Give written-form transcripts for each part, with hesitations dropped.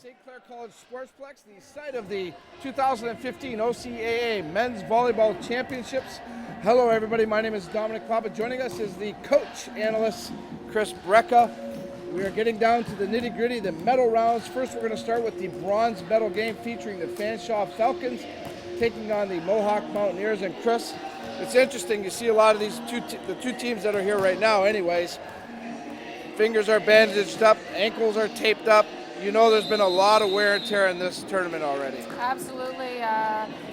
St. Clair College Sportsplex, the site of the 2015 OCAA Men's Volleyball Championships. Hello everybody, my name is Dominic Papa. Joining us is the coach analyst, Chris Brecka. We are getting down to the nitty-gritty, the medal rounds. First we're going to start with the bronze medal game featuring the Fanshawe Falcons taking on the Mohawk Mountaineers. And Chris, it's interesting, you see a lot of these the two teams that are here right now anyways. Fingers are bandaged up, ankles are taped up. You know there's been a lot of wear and tear in this tournament already. Absolutely.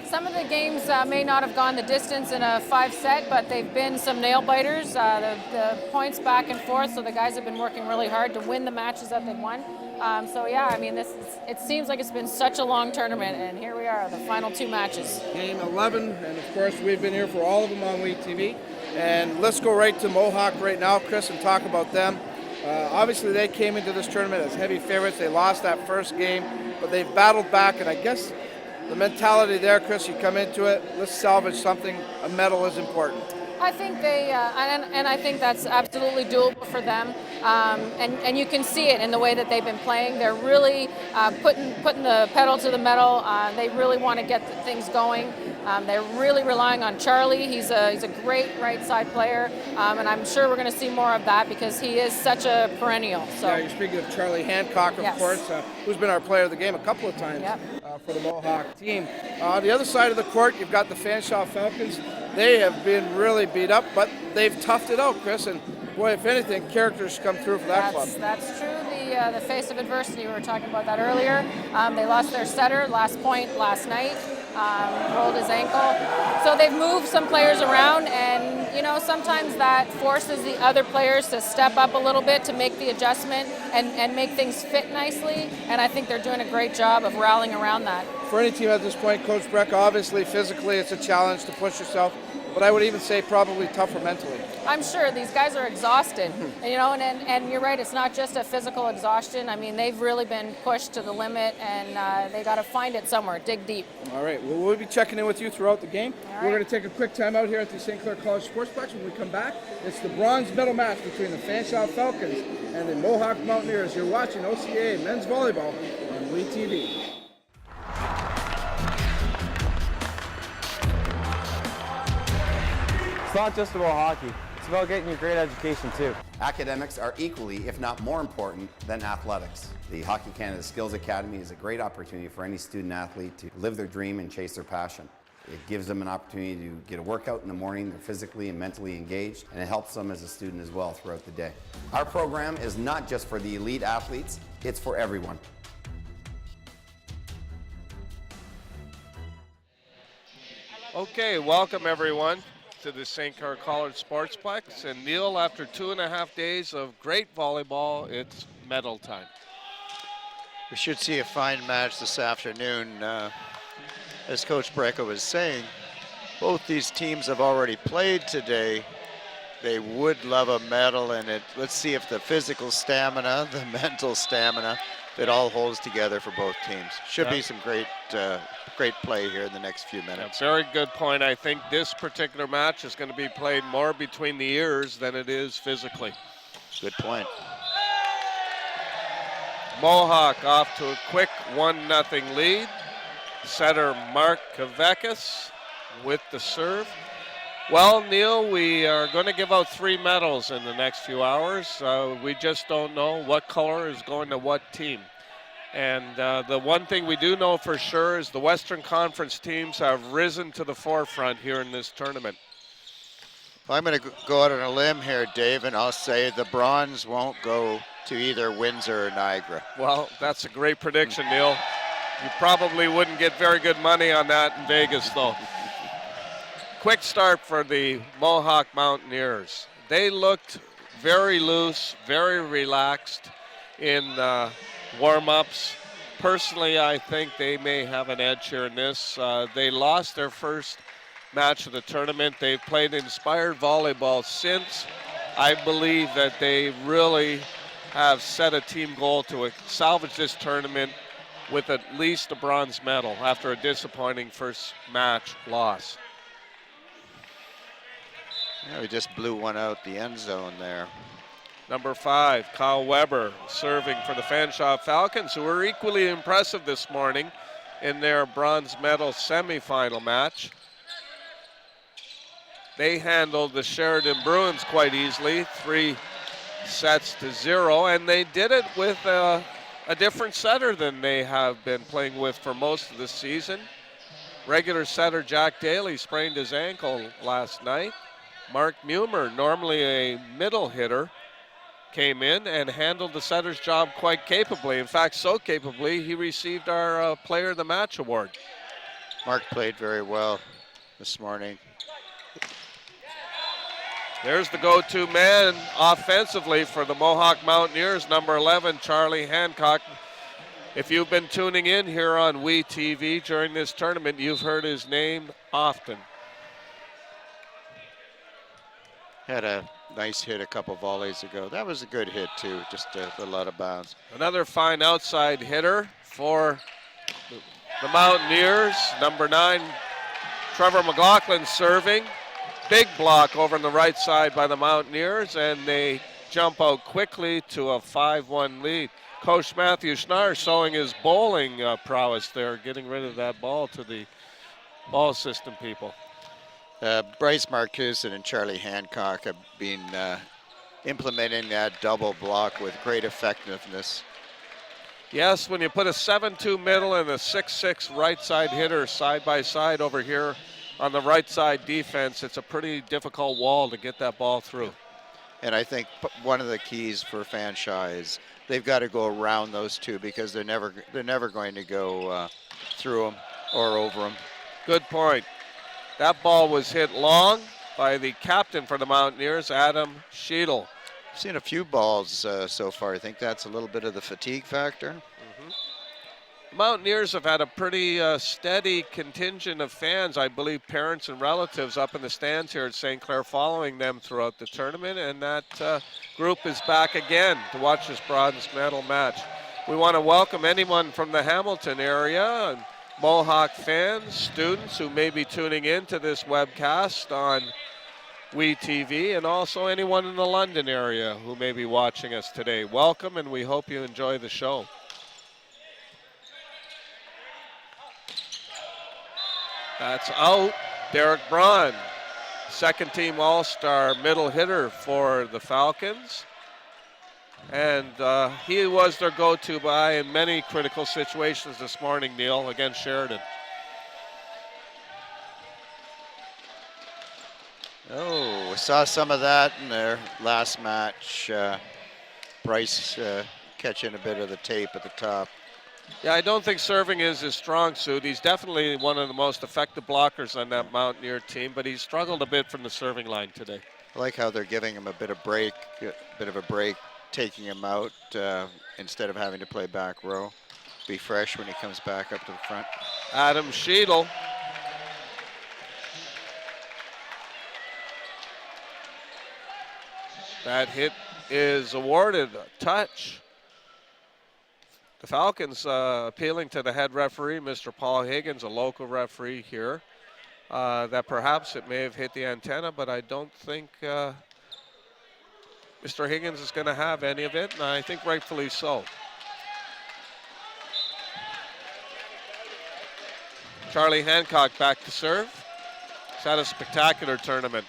Some of the games may not have gone the distance in a 5-set, but they've been some nail biters. The points back and forth, so the guys have been working really hard to win the matches that they've won. So yeah, I mean, it seems like it's been such a long tournament, and here we are, the final two matches. Game 11, and of course we've been here for all of them on WE TV. And let's go right to Mohawk right now, Chris, and talk about them. Obviously they came into this tournament as heavy favorites. They lost that first game, but they've battled back, and I guess the mentality there, Chris, you come into it, let's salvage something, a medal is important. I think they, and I think that's absolutely doable for them, and you can see it in the way that they've been playing. They're really putting the pedal to the metal. They really want to get things going. They're really relying on Charlie. He's a great right side player, and I'm sure we're going to see more of that because he is such a perennial. So. Yeah, you're speaking of Charlie Hancock, of course, who's been our player of the game a couple of times for the Mohawk team. On the other side of the court, you've got the Fanshawe Falcons. They have been really beat up, but they've toughed it out, Chris, and boy, if anything, characters come through for that club. That's true. The face of adversity, we were talking about that earlier. They lost their setter last point last night, rolled his ankle. So they've moved some players around, and you know, sometimes that forces the other players to step up a little bit to make the adjustment and make things fit nicely, and I think they're doing a great job of rallying around that. For any team at this point, Coach Breck, obviously physically it's a challenge to push yourself, but I would even say probably tougher mentally. I'm sure these guys are exhausted, you know, and you're right, it's not just a physical exhaustion. I mean, they've really been pushed to the limit, and they got to find it somewhere, dig deep. All right, well, we'll be checking in with you throughout the game. Right. We're going to take a quick time out here at the St. Clair College Sportsplex. When we come back, it's the bronze medal match between the Fanshawe Falcons and the Mohawk Mountaineers. You're watching OCAA Men's Volleyball on WE TV. It's not just about hockey. It's about getting a great education too. Academics are equally, if not more important than athletics. The Hockey Canada Skills Academy is a great opportunity for any student athlete to live their dream and chase their passion. It gives them an opportunity to get a workout in the morning, they're physically and mentally engaged, and it helps them as a student as well throughout the day. Our program is not just for the elite athletes, it's for everyone. Okay, welcome everyone to the St. Clair College Sportsplex. And Neil, after 2.5 days of great volleyball, it's medal time. We should see a fine match this afternoon. As Coach Brecka was saying, both these teams have already played today. They would love a medal, and let's see if the physical stamina, the mental stamina, it all holds together for both teams. Should be some great play here in the next few minutes. Very good point. I think this particular match is going to be played more between the ears than it is physically. Good point. Mohawk off to a quick 1-0 lead. Setter Mark Kavekis with the serve. Well, Neil, we are going to give out 3 medals in the next few hours. We just don't know what color is going to what team. And the one thing we do know for sure is the Western Conference teams have risen to the forefront here in this tournament. I'm going to go out on a limb here, Dave, and I'll say the bronze won't go to either Windsor or Niagara. Well, that's a great prediction, Neil. You probably wouldn't get very good money on that in Vegas, though. Quick start for the Mohawk Mountaineers. They looked very loose, very relaxed in warm-ups. Personally, I think they may have an edge here in this. They lost their first match of the tournament. They've played inspired volleyball since. I believe that they really have set a team goal to salvage this tournament with at least a bronze medal after a disappointing first match loss. Yeah, we just blew one out the end zone there. Number 5, Kyle Weber, serving for the Fanshawe Falcons, who were equally impressive this morning in their bronze medal semifinal match. They handled the Sheridan Bruins quite easily, 3-0, and they did it with a different setter than they have been playing with for most of the season. Regular setter Jack Daly sprained his ankle last night. Mark Mumer, normally a middle hitter, came in and handled the setter's job quite capably. In fact, so capably, he received our Player of the Match award. Mark played very well this morning. There's the go-to man offensively for the Mohawk Mountaineers, number 11, Charlie Hancock. If you've been tuning in here on WeTV during this tournament, you've heard his name often. Had a nice hit a couple volleys ago. That was a good hit too, just a little out of bounds. Another fine outside hitter for the Mountaineers. Number 9, Trevor McLaughlin serving. Big block over on the right side by the Mountaineers, and they jump out quickly to a 5-1 lead. Coach Matthew Schnarr showing his bowling prowess there, getting rid of that ball to the ball system people. Bryce Marcuson and Charlie Hancock have been implementing that double block with great effectiveness. Yes, when you put a 7-2 middle and a 6-6 right side hitter side by side over here on the right side defense, it's a pretty difficult wall to get that ball through. And I think one of the keys for Fanshawe is they've got to go around those two because they're never going to go through them or over them. Good point. That ball was hit long by the captain for the Mountaineers, Adam Sheedle. I've seen a few balls so far. I think that's a little bit of the fatigue factor. The Mountaineers have had a pretty steady contingent of fans, I believe parents and relatives up in the stands here at St. Clair following them throughout the tournament, and that group is back again to watch this bronze medal match. We want to welcome anyone from the Hamilton area and Mohawk fans, students who may be tuning in to this webcast on WeTV, and also anyone in the London area who may be watching us today. Welcome, and we hope you enjoy the show. That's out. Derek Braun, second team All-Star middle hitter for the Falcons. And he was their go-to guy in many critical situations this morning, Neil, against Sheridan. Oh, we saw some of that in their last match. Bryce catching a bit of the tape at the top. Yeah, I don't think serving is his strong suit. He's definitely one of the most effective blockers on that Mountaineer team, but he struggled a bit from the serving line today. I like how they're giving him a bit of break, taking him out instead of having to play back row. Be fresh when he comes back up to the front. Adam Sheedle. That hit is awarded a touch. The Falcons appealing to the head referee, Mr. Paul Higgins, a local referee here, that perhaps it may have hit the antenna, but I don't think Mr. Higgins is going to have any of it, and I think rightfully so. Charlie Hancock back to serve. He's had a spectacular tournament.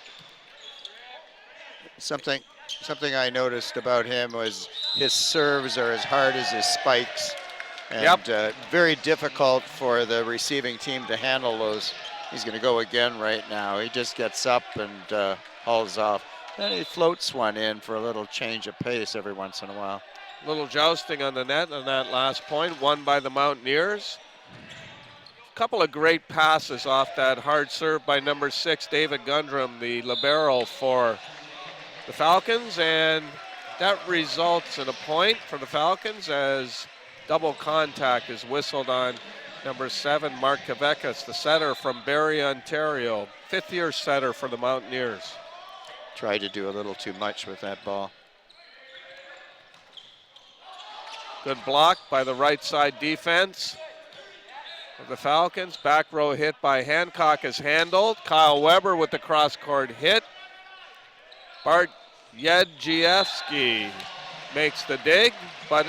Something I noticed about him was his serves are as hard as his spikes, and very difficult for the receiving team to handle those. He's going to go again right now. He just gets up and hauls off. Then he floats one in for a little change of pace every once in a while. Little jousting on the net on that last point, won by the Mountaineers. A couple of great passes off that hard serve by number 6, David Gundrum, the libero for the Falcons, and that results in a point for the Falcons as double contact is whistled on number 7, Mark Kavekis, the setter from Barrie, Ontario, fifth-year setter for the Mountaineers. Tried to do a little too much with that ball. Good block by the right side defense of the Falcons. Back row hit by Hancock is handled. Kyle Weber with the cross-court hit. Bart Jedrzejewski makes the dig, but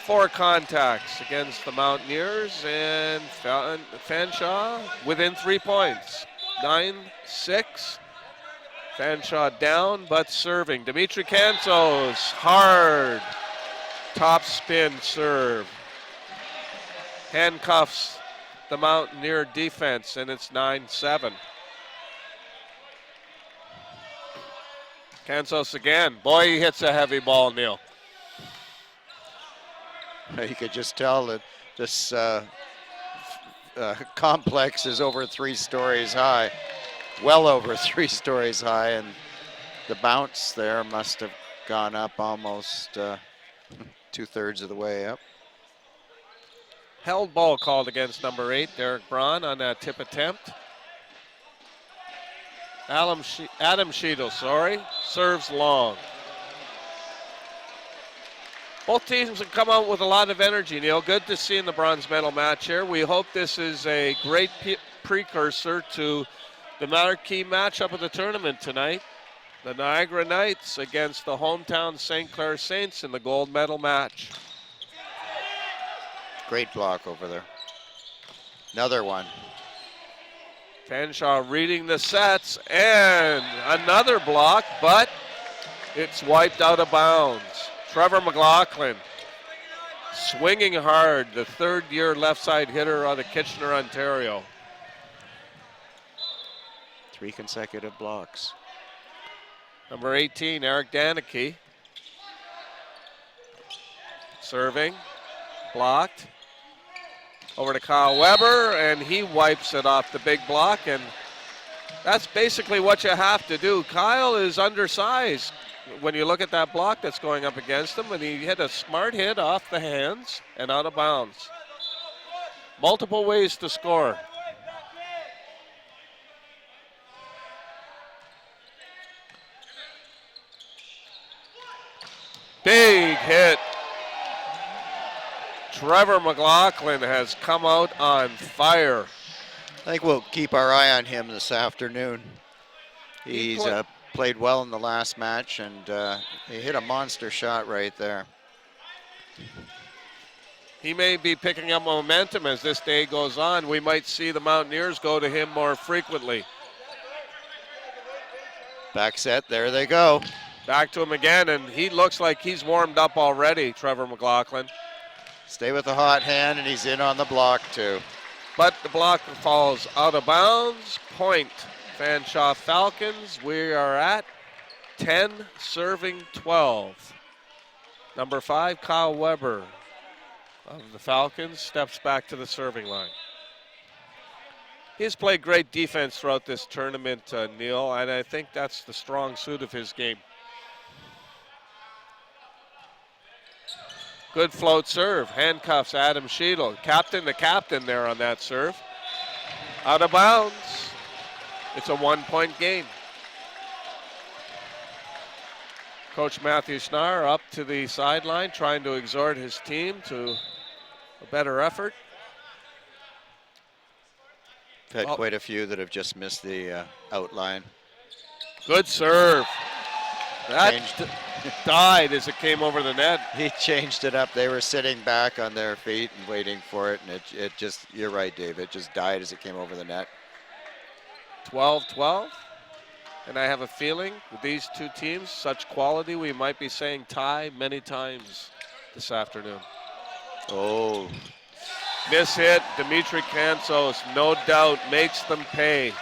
4 contacts against the Mountaineers, and Fanshawe within 3 points. 9-6. Fanshawe down, but serving. Dimitri Kansos, hard top spin serve. Handcuffs the Mountaineer defense, and it's 9-7. Kansos again. Boy, he hits a heavy ball, Neil. You could just tell that this complex is over 3 stories high, well over 3 stories high, and the bounce there must have gone up almost 2/3 of the way up. Held ball called against number 8, Derek Braun, on that tip attempt. Adam Sheetal, serves long. Both teams have come out with a lot of energy, Neil. Good to see in the bronze medal match here. We hope this is a great precursor to the marquee matchup of the tournament tonight. The Niagara Knights against the hometown St. Clair Saints in the gold medal match. Great block over there. Another one. Fanshawe reading the sets, and another block, but it's wiped out of bounds. Trevor McLaughlin swinging hard, the 3rd-year left side hitter out of Kitchener, Ontario. 3 consecutive blocks. Number 18, Eric Danicke. Serving, blocked. Over to Kyle Weber, and he wipes it off the big block, and that's basically what you have to do. Kyle is undersized when you look at that block that's going up against him, and he hit a smart hit off the hands and out of bounds. Multiple ways to score. Big hit. Trevor McLaughlin has come out on fire. I think we'll keep our eye on him this afternoon. He's played well in the last match, and he hit a monster shot right there. He may be picking up momentum as this day goes on. We might see the Mountaineers go to him more frequently. Back set, there they go. Back to him again, and he looks like he's warmed up already, Trevor McLaughlin. Stay with the hot hand, and he's in on the block too. But the block falls out of bounds. Point, Fanshawe Falcons. We are at 10, serving 12. Number 5, Kyle Weber of the Falcons steps back to the serving line. He's played great defense throughout this tournament, Neil, and I think that's the strong suit of his game. Good float serve, handcuffs Adam Sheetal. Captain to captain there on that serve. Out of bounds. It's a 1-point game. Coach Matthew Schnarr up to the sideline, trying to exhort his team to a better effort. We've had quite a few that have just missed the outline. Good serve. That died as it came over the net. He changed it up. They were sitting back on their feet and waiting for it, and it just, you're right, Dave, it just died as it came over the net. 12-12. And I have a feeling with these two teams, such quality, we might be saying tie many times this afternoon. Oh. Miss hit, Dimitri Kansos, no doubt, makes them pay.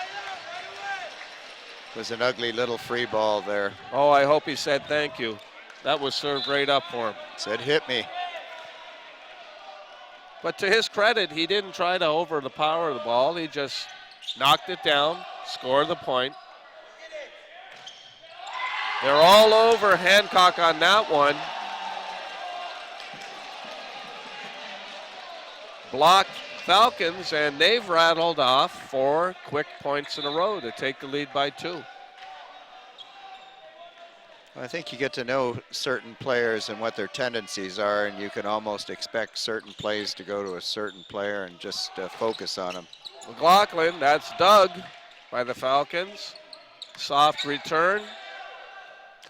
It was an ugly little free ball there. Oh, I hope he said thank you. That was served right up for him. Said hit me. But to his credit, he didn't try to over the power of the ball. He just knocked it down, scored the point. They're all over Hancock on that one. Blocked Falcons, and they've rattled off 4 quick points in a row to take the lead by 2. I think you get to know certain players and what their tendencies are, and you can almost expect certain plays to go to a certain player and just focus on them.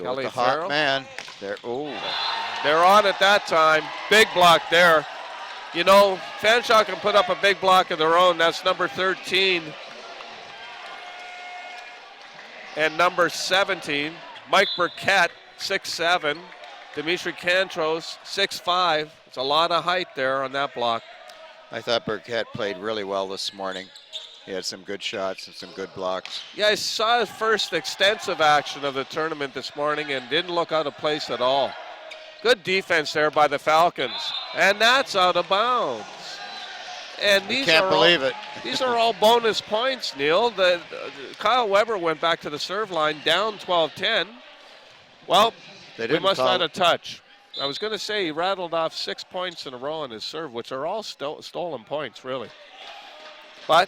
Go Kelly with the hot Farrell. man. There. Oh. They're on at that time. Big block there. You know, Fanshawe can put up a big block of their own. That's number 13 and number 17. Mike Burkett, 6'7". Dimitri Kantros, 6'5". It's a lot of height there on that block. I thought Burkett played really well this morning. He had some good shots and some good blocks. Yeah, I saw his first extensive action of the tournament this morning and didn't look out of place at all. Good defense there by the Falcons. And that's out of bounds. And these Can't believe it. These are all bonus points, Neil. Kyle Weber went back to the serve line, down 12-10. Well, we must not have touched. I was going to say he rattled off 6 points in a row on his serve, which are all stolen points, really. But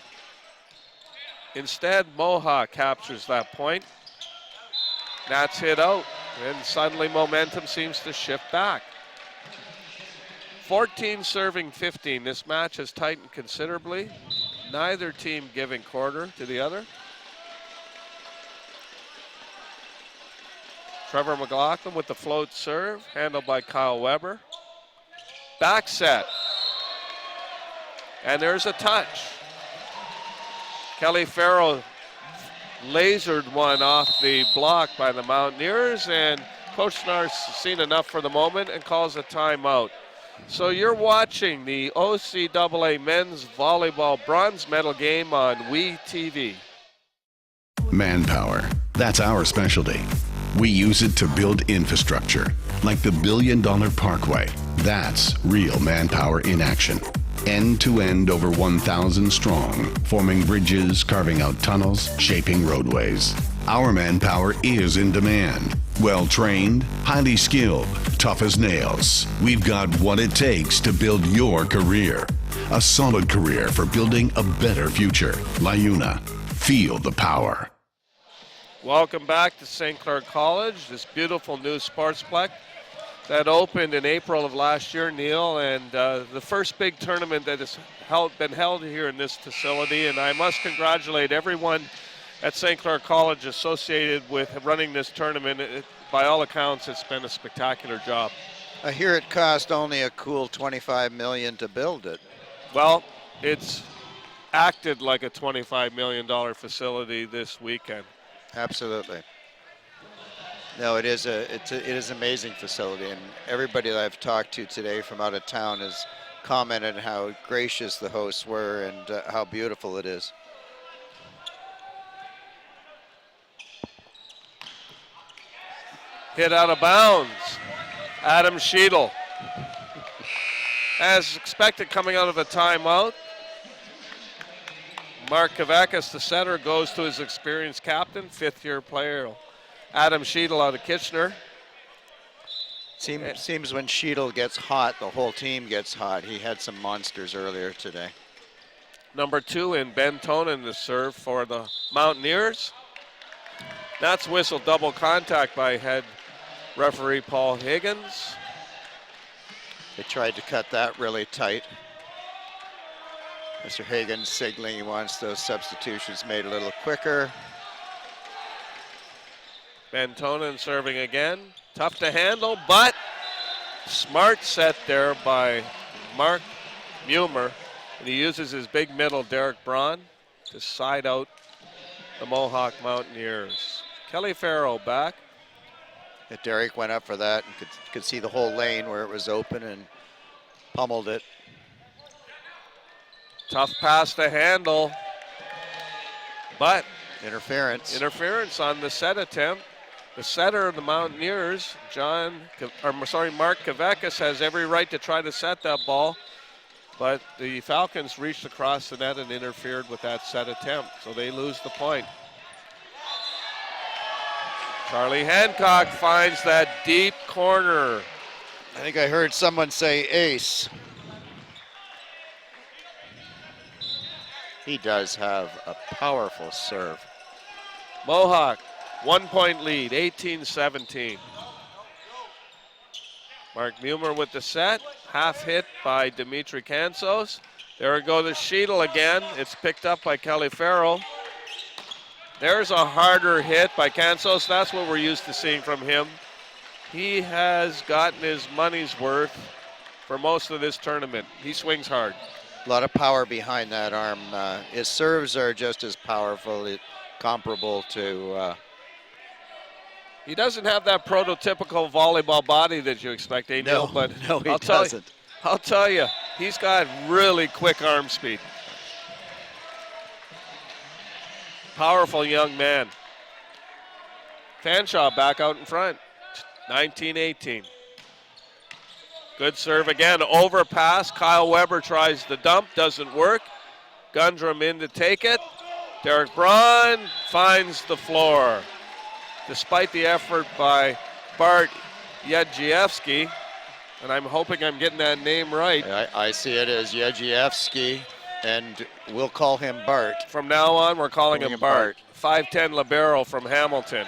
instead, Mohawk captures that point. That's hit out, and suddenly momentum seems to shift back. 14 serving 15. This match has tightened considerably. Neither team giving quarter to the other. Trevor McLaughlin with the float serve, handled by Kyle Weber. Back set. And there's a touch. Kelly Farrell lasered one off the block by the Mountaineers, and Coach Snar's seen enough for the moment and calls a timeout. So you're watching the OCAA men's volleyball bronze medal game on WeTV. Manpower, that's our specialty. We use it to build infrastructure, like the $1 billion Parkway. That's real manpower in action. End to end, over 1,000 strong, forming bridges, carving out tunnels, shaping roadways. Our manpower is in demand. Well-trained, highly skilled, tough as nails. We've got what it takes to build your career. A solid career for building a better future. LiUNA. Feel the power. Welcome back to St. Clair College, this beautiful new sportsplex that opened in April of last year, Neil, and the first big tournament that has been held here in this facility. And I must congratulate everyone at St. Clair College associated with running this tournament. By all accounts, it's been a spectacular job. I hear it cost only a cool $25 million to build it. Well, it's acted like a $25 million facility this weekend. Absolutely. No, it is an amazing facility, and everybody that I've talked to today from out of town has commented how gracious the hosts were and how beautiful it is. Hit out of bounds. Adam Sheedle. As expected, coming out of a timeout. Mark Kavakis, the center, goes to his experienced captain, fifth-year player, Adam Sheedle out of Kitchener. Seems when Sheedle gets hot, the whole team gets hot. He had some monsters earlier today. Number 2 in Ben Tonin, the serve for the Mountaineers. That's whistled double contact by head referee Paul Higgins. They tried to cut that really tight. Mr. Higgins signaling he wants those substitutions made a little quicker. Ben Tonin serving again. Tough to handle, but smart set there by Mark Mumer. And he uses his big middle, Derek Braun, to side out the Mohawk Mountaineers. Kelly Farrell back. Yeah, Derek went up for that and could see the whole lane where it was open and pummeled it. Tough pass to handle, but interference. Interference on the set attempt. The setter of the Mountaineers, Mark Kavakis, has every right to try to set that ball, but the Falcons reached across the net and interfered with that set attempt, so they lose the point. Charlie Hancock finds that deep corner. I think I heard someone say ace. He does have a powerful serve. Mohawk, 1 point lead, 18-17. Mark Mumer with the set, half hit by Dimitri Kantros. There we go to Sheedle again. It's picked up by Kelly Farrell. There's a harder hit by Kansos. That's what we're used to seeing from him. He has gotten his money's worth for most of this tournament. He swings hard. A lot of power behind that arm. His serves are just as powerful, comparable to... He doesn't have that prototypical volleyball body that you expect, Neil, but no, he doesn't. I'll tell you, he's got really quick arm speed. Powerful young man. Fanshawe back out in front, 19-18. Good serve again, overpass. Kyle Weber tries the dump, doesn't work. Gundrum in to take it. Derek Braun finds the floor. Despite the effort by Bart Jedrzejewski, and I'm hoping I'm getting that name right. I see it as Jedrzejewski, and we'll call him Bart. From now on, we're calling him Bart. 5'10" libero from Hamilton.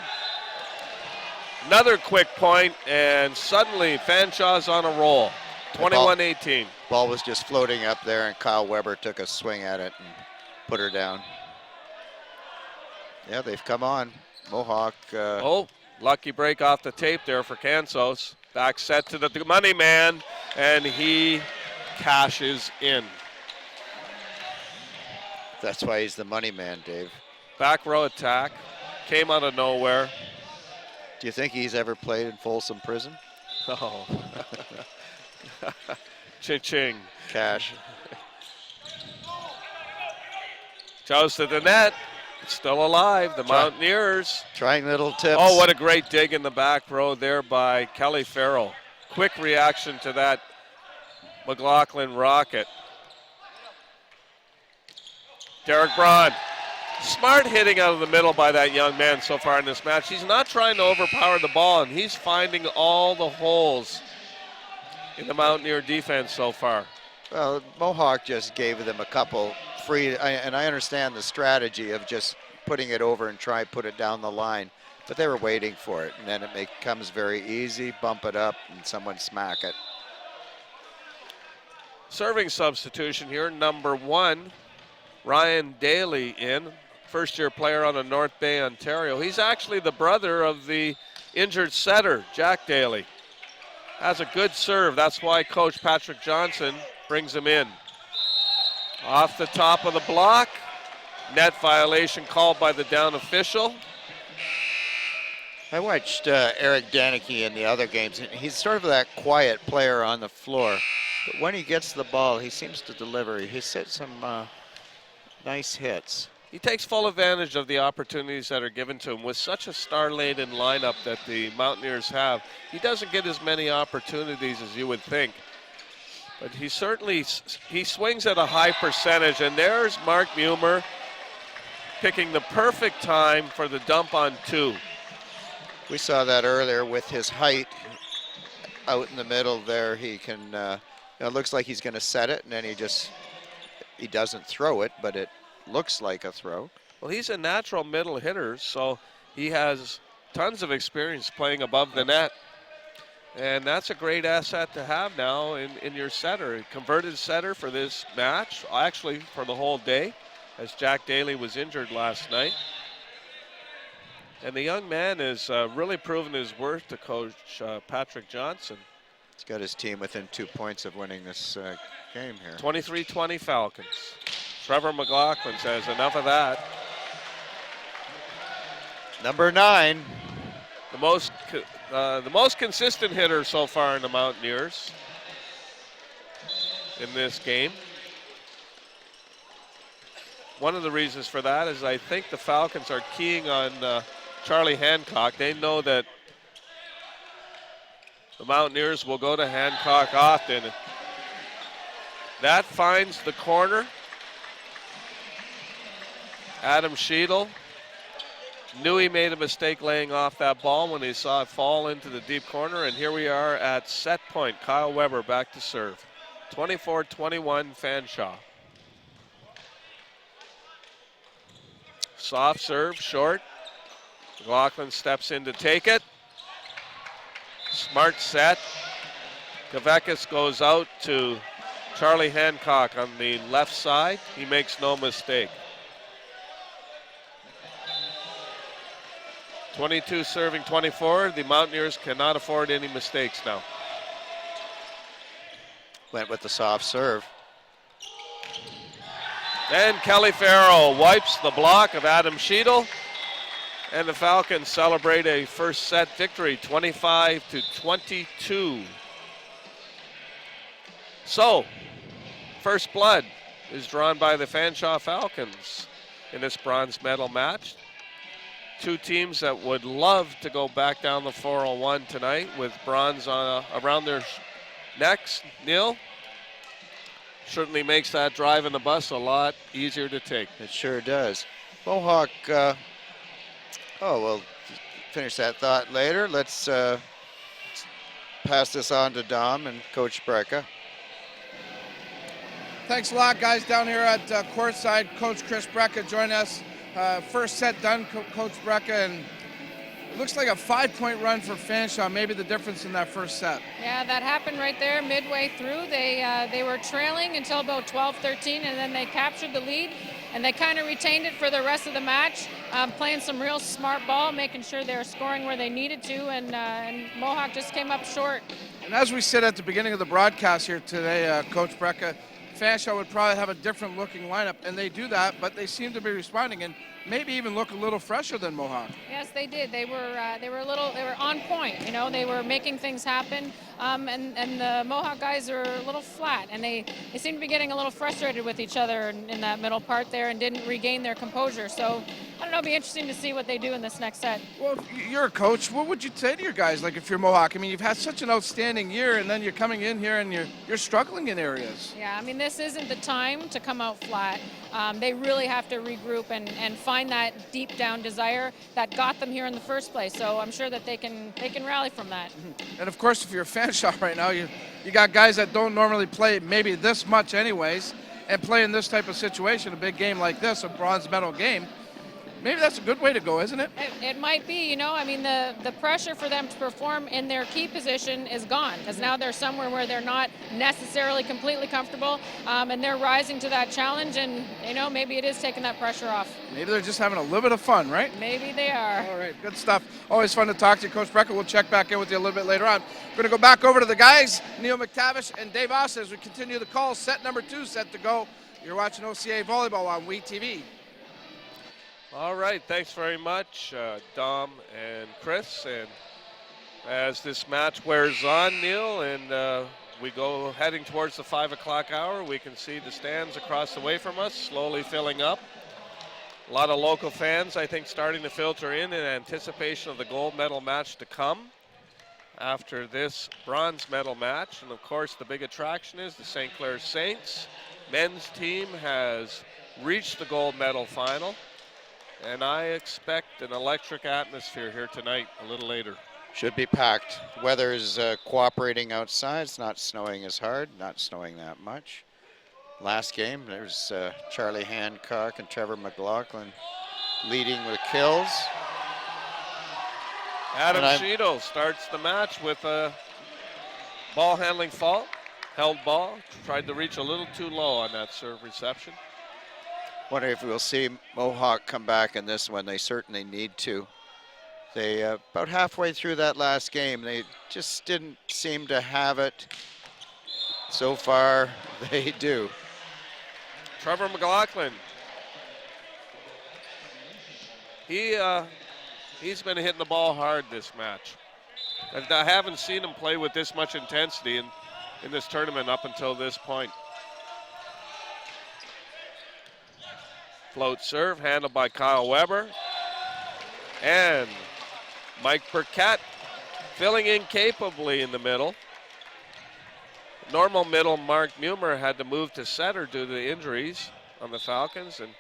Another quick point, and suddenly Fanshawe's on a roll. 21-18. Ball was just floating up there, and Kyle Weber took a swing at it and put her down. Yeah, they've come on. Mohawk. Lucky break off the tape there for Kansos. Back set to the money man, and he cashes in. That's why he's the money man, Dave. Back row attack. Came out of nowhere. Do you think he's ever played in Folsom Prison? Oh. Cha-ching. Cash. Toes to the net. It's still alive. The Mountaineers. Trying little tips. Oh, what a great dig in the back row there by Kelly Farrell. Quick reaction to that McLaughlin rocket. Derek Braun. Smart hitting out of the middle by that young man so far in this match. He's not trying to overpower the ball, and he's finding all the holes in the Mountaineer defense so far. Well, Mohawk just gave them a couple free, and I understand the strategy of just putting it over and try put it down the line, but they were waiting for it, and then it becomes very easy, bump it up, and someone smack it. Serving substitution here, number 1, Ryan Daly in, first-year player out of North Bay, Ontario. He's actually the brother of the injured setter, Jack Daly. Has a good serve. That's why Coach Patrick Johnson brings him in. Off the top of the block. Net violation called by the down official. I watched Eric Danicki in the other games. He's sort of that quiet player on the floor. But when he gets the ball, he seems to deliver. He's hit some nice hits. He takes full advantage of the opportunities that are given to him. With such a star-laden lineup that the Mountaineers have, he doesn't get as many opportunities as you would think. But he swings at a high percentage, and there's Mark Mumer picking the perfect time for the dump on 2. We saw that earlier with his height out in the middle there. He can, it looks like he's going to set it, and then he doesn't throw it, but it looks like a throw. Well, he's a natural middle hitter, so he has tons of experience playing above the net. And that's a great asset to have now in your setter. A converted setter for this match, actually for the whole day, as Jack Daly was injured last night. And the young man has really proven his worth to Coach Patrick Johnson. He's got his team within 2 points of winning this game here. 23-20 Falcons. Trevor McLaughlin says enough of that. Number 9. The most consistent hitter so far in the Mountaineers in this game. One of the reasons for that is I think the Falcons are keying on Charlie Hancock. They know that the Mountaineers will go to Hancock often. That finds the corner. Adam Sheedle knew he made a mistake laying off that ball when he saw it fall into the deep corner, and here we are at set point. Kyle Weber back to serve. 24-21 Fanshawe. Soft serve, short. McLaughlin steps in to take it. Smart set. Kavekis goes out to Charlie Hancock on the left side. He makes no mistake. 22 serving 24. The Mountaineers cannot afford any mistakes now. Went with the soft serve. And Kelly Farrell wipes the block of Adam Sheedle. And the Falcons celebrate a first set victory, 25-22. So, first blood is drawn by the Fanshawe Falcons in this bronze medal match. Two teams that would love to go back down the 401 tonight with bronze around their necks. Neil, certainly makes that drive in the bus a lot easier to take. It sure does. Mohawk, we'll finish that thought later. Let's pass this on to Dom and Coach Brecka. Thanks a lot, guys, down here at courtside. Coach Chris Brecka joined us. First set done, Coach Brecka, and it looks like a 5-point run for Fanshawe, maybe the difference in that first set. Yeah, that happened right there midway through. They were trailing until about 12-13, and then they captured the lead, and they kind of retained it for the rest of the match, playing some real smart ball, making sure they were scoring where they needed to, and Mohawk just came up short. And as we said at the beginning of the broadcast here today, Coach Brecka, Fanshawe would probably have a different looking lineup, and they do that, but they seem to be responding and maybe even look a little fresher than Mohawk. Yes, they did. They were on point. You know, they were making things happen, and the Mohawk guys are a little flat, and they seem to be getting a little frustrated with each other in that middle part there, and didn't regain their composure. So I don't know. It'll be interesting to see what they do in this next set. Well, you're a coach. What would you say to your guys? Like, if you're Mohawk, I mean, you've had such an outstanding year, and then you're coming in here and you're struggling in areas. Yeah, I mean, this isn't the time to come out flat. They really have to regroup and find that deep down desire that got them here in the first place. So I'm sure that they can rally from that. And of course, if you're a Fanshawe right now, you got guys that don't normally play maybe this much anyways, and play in this type of situation, a big game like this, a bronze medal game. Maybe that's a good way to go, isn't it? It might be, you know. I mean, the pressure for them to perform in their key position is gone, because now they're somewhere where they're not necessarily completely comfortable, and they're rising to that challenge, and, you know, maybe it is taking that pressure off. Maybe they're just having a little bit of fun, right? Maybe they are. All right, good stuff. Always fun to talk to you, Coach Brecka. We'll check back in with you a little bit later on. We're going to go back over to the guys, Neil McTavish and Dave Oss, as we continue the call. Set number 2 set to go. You're watching OCAA Volleyball on WeTV. All right, thanks very much, Dom and Chris. And as this match wears on, Neil, and we go heading towards the 5 o'clock hour, we can see the stands across the way from us slowly filling up. A lot of local fans, I think, starting to filter in anticipation of the gold medal match to come after this bronze medal match. And of course, the big attraction is the St. Clair Saints men's team has reached the gold medal final. And I expect an electric atmosphere here tonight a little later. Should be packed. Weather is cooperating outside. It's not snowing as hard, not snowing that much. Last game, there's Charlie Hancock and Trevor McLaughlin leading with kills. Adam Sheedle starts the match with a ball handling fault. Held ball, tried to reach a little too low on that serve reception. Wonder if we'll see Mohawk come back in this one. They certainly need to. They about halfway through that last game, they just didn't seem to have it. So far, they do. Trevor McLaughlin. He's been hitting the ball hard this match. I haven't seen him play with this much intensity in this tournament up until this point. Float serve handled by Kyle Weber. And Mike Burkett filling in capably in the middle. Normal middle Mark Mumer had to move to setter due to the injuries on the Falcons. And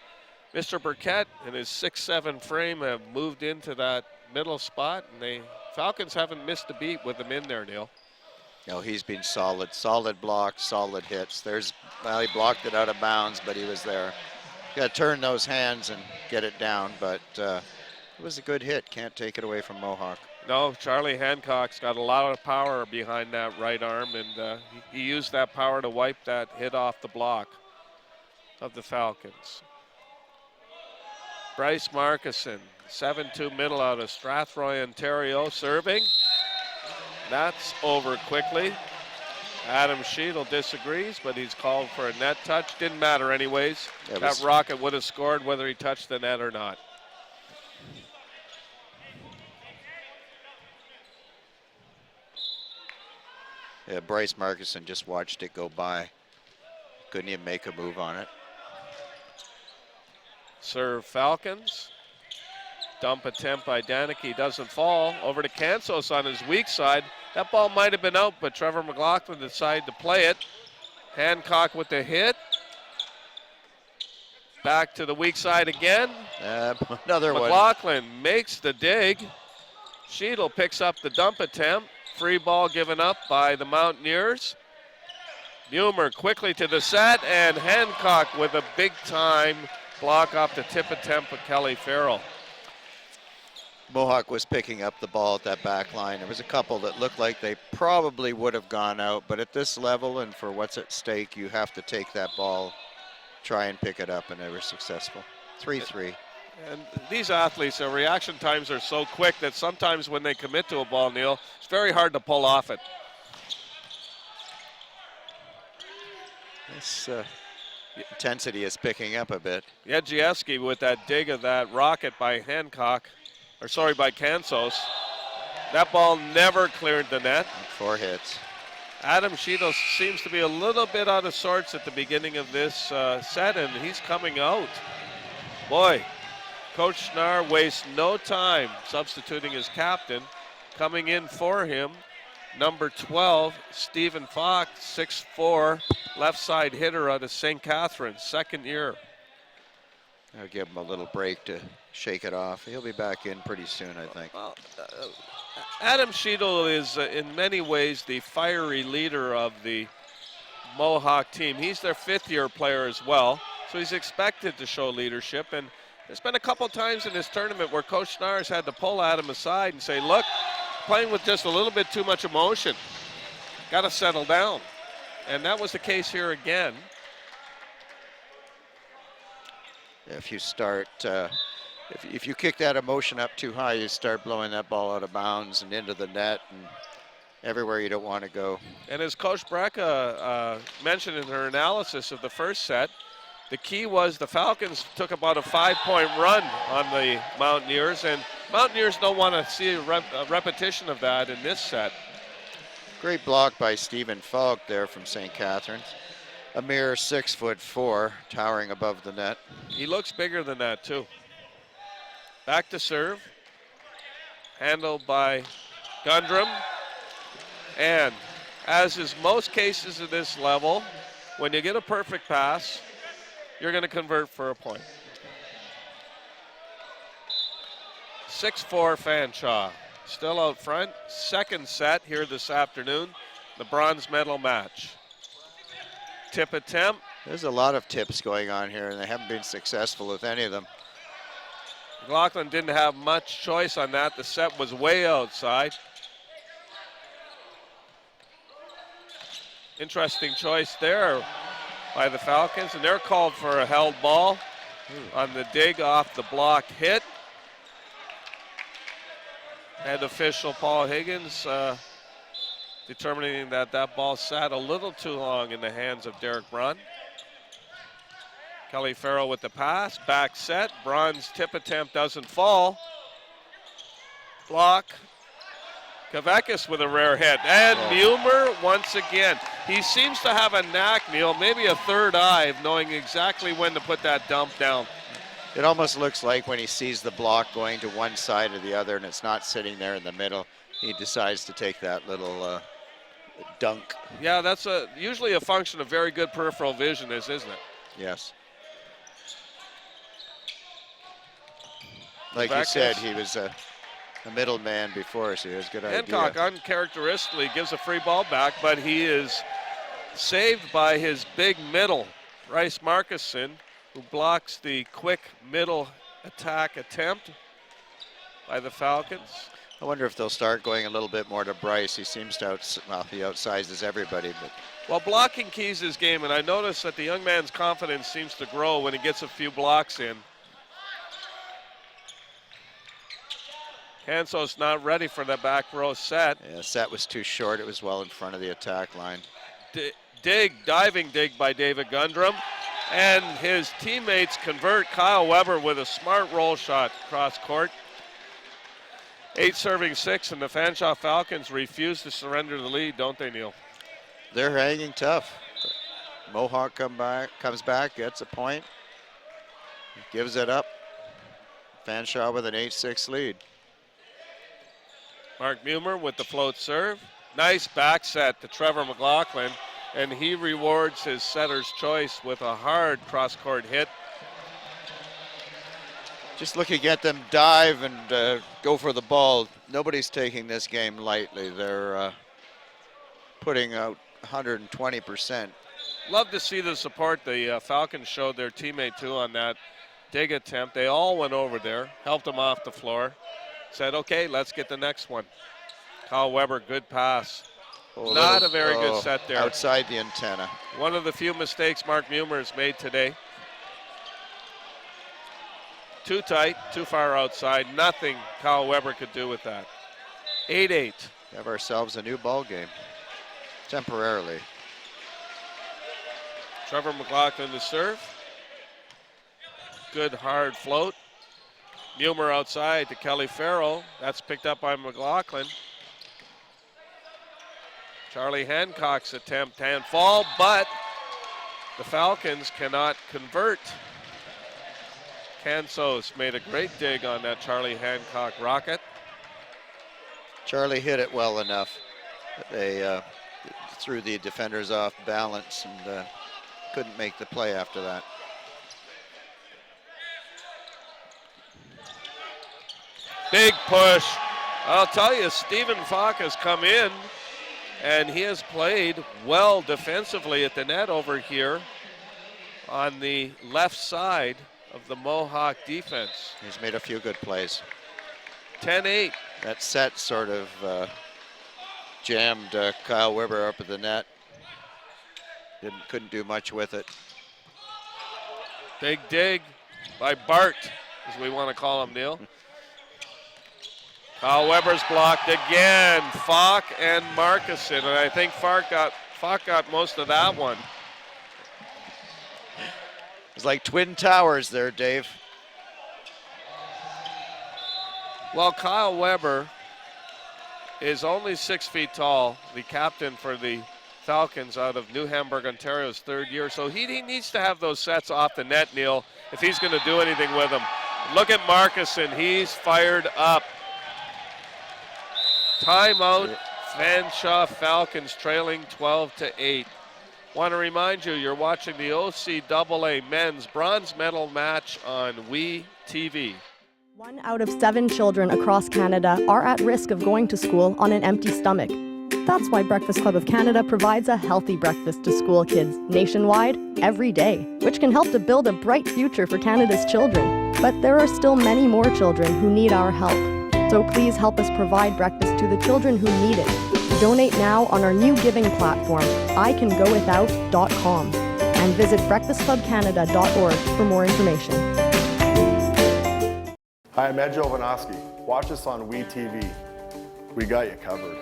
Mr. Burkett in his 6'7" frame have moved into that middle spot. And the Falcons haven't missed a beat with him in there, Neil. No, he's been solid. Solid blocks, solid hits. Well, he blocked it out of bounds, but he was there. Got to turn those hands and get it down, but it was a good hit. Can't take it away from Mohawk. No, Charlie Hancock's got a lot of power behind that right arm, and he used that power to wipe that hit off the block of the Falcons. Bryce Markison 7-2 middle out of Strathroy, Ontario, serving. That's over quickly. Adam Sheedle disagrees, but he's called for a net touch. Didn't matter anyways. That rocket would have scored whether he touched the net or not. Yeah, Bryce Markison just watched it go by. Couldn't even make a move on it. Serve Falcons. Dump attempt by Danicki, doesn't fall. Over to Kansos on his weak side. That ball might have been out, but Trevor McLaughlin decided to play it. Hancock with the hit. Back to the weak side again. Another one. McLaughlin makes the dig. Sheedle picks up the dump attempt. Free ball given up by the Mountaineers. Mumer quickly to the set, and Hancock with a big-time block off the tip attempt of Kelly Farrell. Mohawk was picking up the ball at that back line. There was a couple that looked like they probably would have gone out, but at this level and for what's at stake, you have to take that ball, try and pick it up, and they were successful. 3-3. And these athletes, their reaction times are so quick that sometimes when they commit to a ball, Neil, it's very hard to pull off it. This intensity is picking up a bit. Jedrzejewski with that dig of that rocket by by Kansos. That ball never cleared the net. 4 hits. Adam Sheedle seems to be a little bit out of sorts at the beginning of this set, and he's coming out. Boy, Coach Schnarr wastes no time substituting his captain. Coming in for him, number 12, Stephen Fox, 6'4", left side hitter out of St. Catharines, second year. I'll give him a little break to shake it off. He'll be back in pretty soon, I think. Well, Adam Sheedle is in many ways the fiery leader of the Mohawk team. He's their 5th-year player as well, so he's expected to show leadership. And there's been a couple times in this tournament where Coach Schnarr has had to pull Adam aside and say, look, playing with just a little bit too much emotion. Got to settle down. And that was the case here again. If you start, if you kick that emotion up too high, you start blowing that ball out of bounds and into the net and everywhere you don't want to go. And as Coach Brecka mentioned in her analysis of the first set, the key was the Falcons took about a 5-point run on the Mountaineers, and Mountaineers don't want to see a repetition of that in this set. Great block by Stephen Falk there from St. Catharines. A mere 6'4", towering above the net. He looks bigger than that too. Back to serve. Handled by Gundrum. And as is most cases at this level, when you get a perfect pass, you're going to convert for a point. 6'4" Fanshawe, still out front. Second set here this afternoon, the bronze medal match. Tip attempt. There's a lot of tips going on here, and they haven't been successful with any of them. McLaughlin didn't have much choice on that. The set was way outside. Interesting choice there by the Falcons, and they're called for a held ball on the dig off the block hit. Head official Paul Higgins determining that that ball sat a little too long in the hands of Derek Brunn. Kelly Farrell with the pass, back set. Brunn's tip attempt doesn't fall. Block. Kavekis with a rare hit. And Mumer once again. He seems to have a knack, Neil, maybe a third eye of knowing exactly when to put that dump down. It almost looks like when he sees the block going to one side or the other and it's not sitting there in the middle, he decides to take that little dunk. Yeah, that's usually a function of very good peripheral vision, isn't it? Yes. Like you said, he was a middleman before, so he has a good Hancock idea. uncharacteristically gives a free ball back, but he is saved by his big middle, Bryce Markison, who blocks the quick middle attack attempt by the Falcons. I wonder if they'll start going a little bit more to Bryce. He seems to he outsizes everybody. But well, blocking keys his game, and I noticed that the young man's confidence seems to grow when he gets a few blocks in. Hanso's not ready for the back row set. Yeah, set was too short. It was well in front of the attack line. Diving dig by David Gundrum. And his teammates convert. Kyle Weber with a smart roll shot cross court. 8 serving 6, and the Fanshawe Falcons refuse to surrender the lead, don't they, Neil? They're hanging tough. Mohawk comes back, gets a point, gives it up. Fanshawe with an 8-6 lead. Mark Mumer with the float serve. Nice back set to Trevor McLaughlin, and he rewards his setter's choice with a hard cross-court hit. Just looking at them dive and go for the ball. Nobody's taking this game lightly. They're putting out 120%. Love to see the support the Falcons showed their teammate too on that dig attempt. They all went over there, helped him off the floor, said, okay, let's get the next one. Kyle Weber, good pass. Not a very good set there. Outside the antenna. One of the few mistakes Mark Mumer has made today. Too tight, too far outside. Nothing Kyle Weber could do with that. 8-8. Have ourselves a new ball game, temporarily. Trevor McLaughlin to serve. Good hard float. Mumer outside to Kelly Farrell. That's picked up by McLaughlin. Charlie Hancock's attempt hand fall, but the Falcons cannot convert. Cansos made a great dig on that Charlie Hancock rocket. Charlie hit it well enough. They threw the defenders off balance and couldn't make the play after that. Big push. I'll tell you, Stephen Falk has come in and he has played well defensively at the net over here on the left side of the Mohawk defense. He's made a few good plays. 10-8. That set sort of jammed Kyle Weber up at the net. Couldn't do much with it. Big dig by Bart, as we want to call him, Neil. Kyle Weber's blocked again. Falk and Marcuson, and I think Falk got most of that one. It's like twin towers there, Dave. Well, Kyle Weber is only 6 feet tall, the captain for the Falcons out of New Hamburg, Ontario's 3rd year. So he needs to have those sets off the net, Neil, if he's going to do anything with them. Look at Marcuson. He's fired up. Timeout. Fanshawe Falcons trailing 12-8. Want to remind you, you're watching the OCAA men's bronze medal match on WE TV. 1 out of 7 children across Canada are at risk of going to school on an empty stomach. That's why Breakfast Club of Canada provides a healthy breakfast to school kids nationwide every day, which can help to build a bright future for Canada's children. But there are still many more children who need our help. So please help us provide breakfast to the children who need it. Donate now on our new giving platform, ICanGoWithout.com, and visit breakfastclubcanada.org for more information. Hi, I'm Ed Jovanovski. Watch us on WE TV. We got you covered.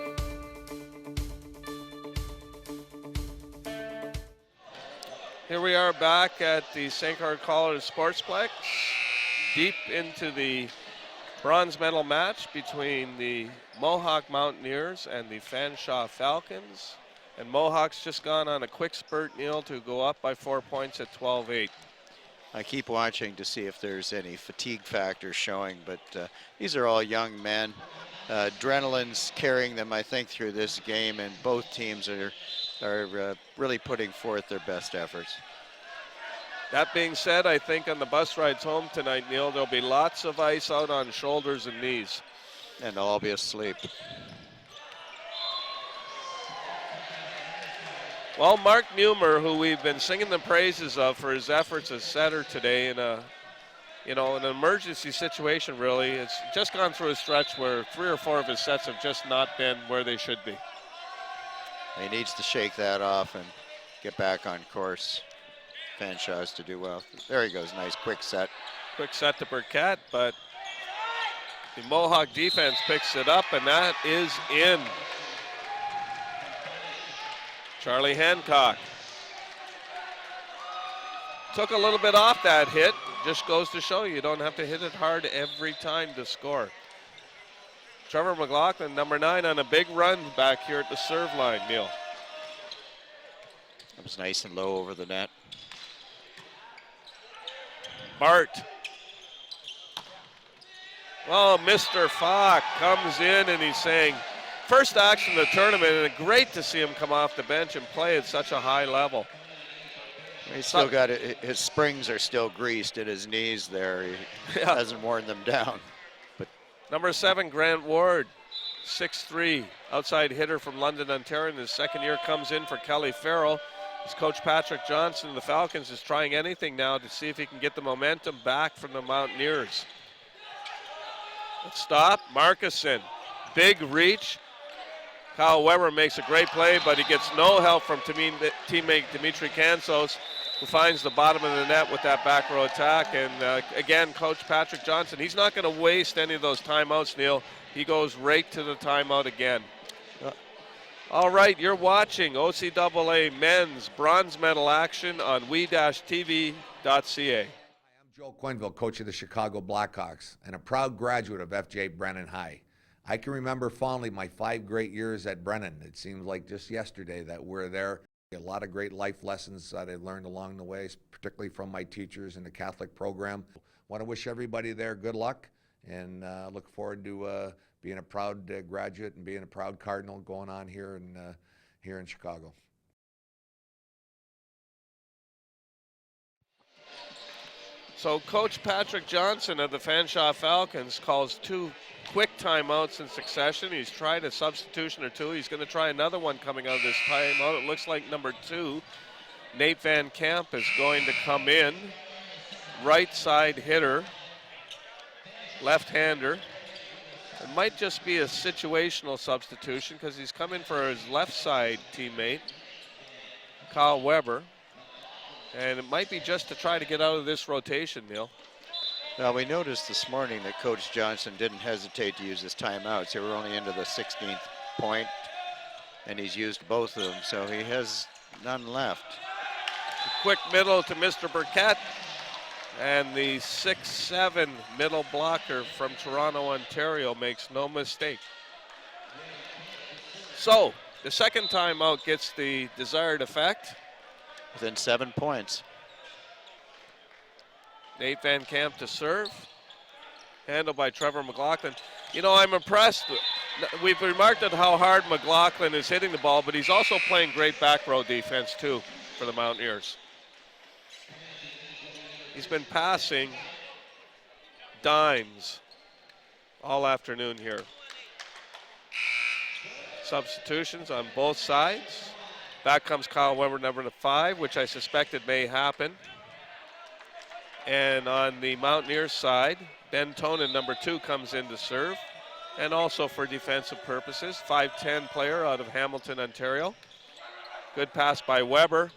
Here we are back at the St. Clair College Sportsplex, deep into the bronze medal match between the Mohawk Mountaineers and the Fanshawe Falcons. And Mohawk's just gone on a quick spurt, Neil, to go up by 4 points at 12-8. I keep watching to see if there's any fatigue factor showing, but these are all young men. Adrenaline's carrying them, I think, through this game, and both teams are really putting forth their best efforts. That being said, I think on the bus rides home tonight, Neil, there'll be lots of ice out on shoulders and knees. And they'll all be asleep. Well, Mark Mumer, who we've been singing the praises of for his efforts as setter today in an emergency situation, really, it's just gone through a stretch where 3 or 4 of his sets have just not been where they should be. He needs to shake that off and get back on course. Fanshawe's to do well. There he goes, nice quick set. Quick set to Burkett, but The Mohawk defense picks it up, and that is in. Charlie Hancock took a little bit off that hit. Just goes to show you don't have to hit it hard every time to score. Trevor McLaughlin, number 9, on a big run back here at the serve line, Neil. It was nice and low over the net. Bart. Well, Mr. Falk comes in and he's saying, first action of the tournament, and great to see him come off the bench and play at such a high level. He's still got it. His springs are still greased at his knees there. He hasn't worn them down. But number 7, Grant Ward, 6'3", outside hitter from London, Ontario. In his second year comes in for Kelly Farrell. His coach Patrick Johnson of the Falcons is trying anything now to see if he can get the momentum back from the Mountaineers. Stop, Markuson, big reach. Kyle Weber makes a great play, but he gets no help from teammate Dimitri Kansos, who finds the bottom of the net with that back row attack. And again, Coach Patrick Johnson, he's not going to waste any of those timeouts, Neil. He goes right to the timeout again. All right, you're watching OCAA men's bronze medal action on we-tv.ca. I'm Joe Quenville, coach of the Chicago Blackhawks and a proud graduate of FJ Brennan High. I can remember fondly my 5 great years at Brennan. It seems like just yesterday that we're there. A lot of great life lessons that I learned along the way, particularly from my teachers in the Catholic program. I want to wish everybody there good luck and look forward to being a proud graduate and being a proud Cardinal going on here in Chicago. So Coach Patrick Johnson of the Fanshawe Falcons calls 2 quick timeouts in succession. He's tried a substitution or 2. He's going to try another one coming out of this timeout. It looks like number 2, Nate Van Camp, is going to come in. Right side hitter, left-hander. It might just be a situational substitution because he's coming for his left side teammate, Kyle Weber. And it might be just to try to get out of this rotation, Neil. Now, we noticed this morning that Coach Johnson didn't hesitate to use his timeouts. They were only into the 16th point, and he's used both of them, so he has none left. Quick middle to Mr. Burkett, and the 6'7" middle blocker from Toronto, Ontario makes no mistake. So, the second timeout gets the desired effect. Within 7 points. Nate Van Camp to serve. Handled by Trevor McLaughlin. You know, I'm impressed. We've remarked at how hard McLaughlin is hitting the ball, but he's also playing great back row defense, too, for the Mountaineers. He's been passing dimes all afternoon here. Substitutions on both sides. Back comes Kyle Weber, number 5, which I suspected may happen. And on the Mountaineers side, Ben Tonin, number 2, comes in to serve. And also for defensive purposes, 5'10" player out of Hamilton, Ontario. Good pass by Weber.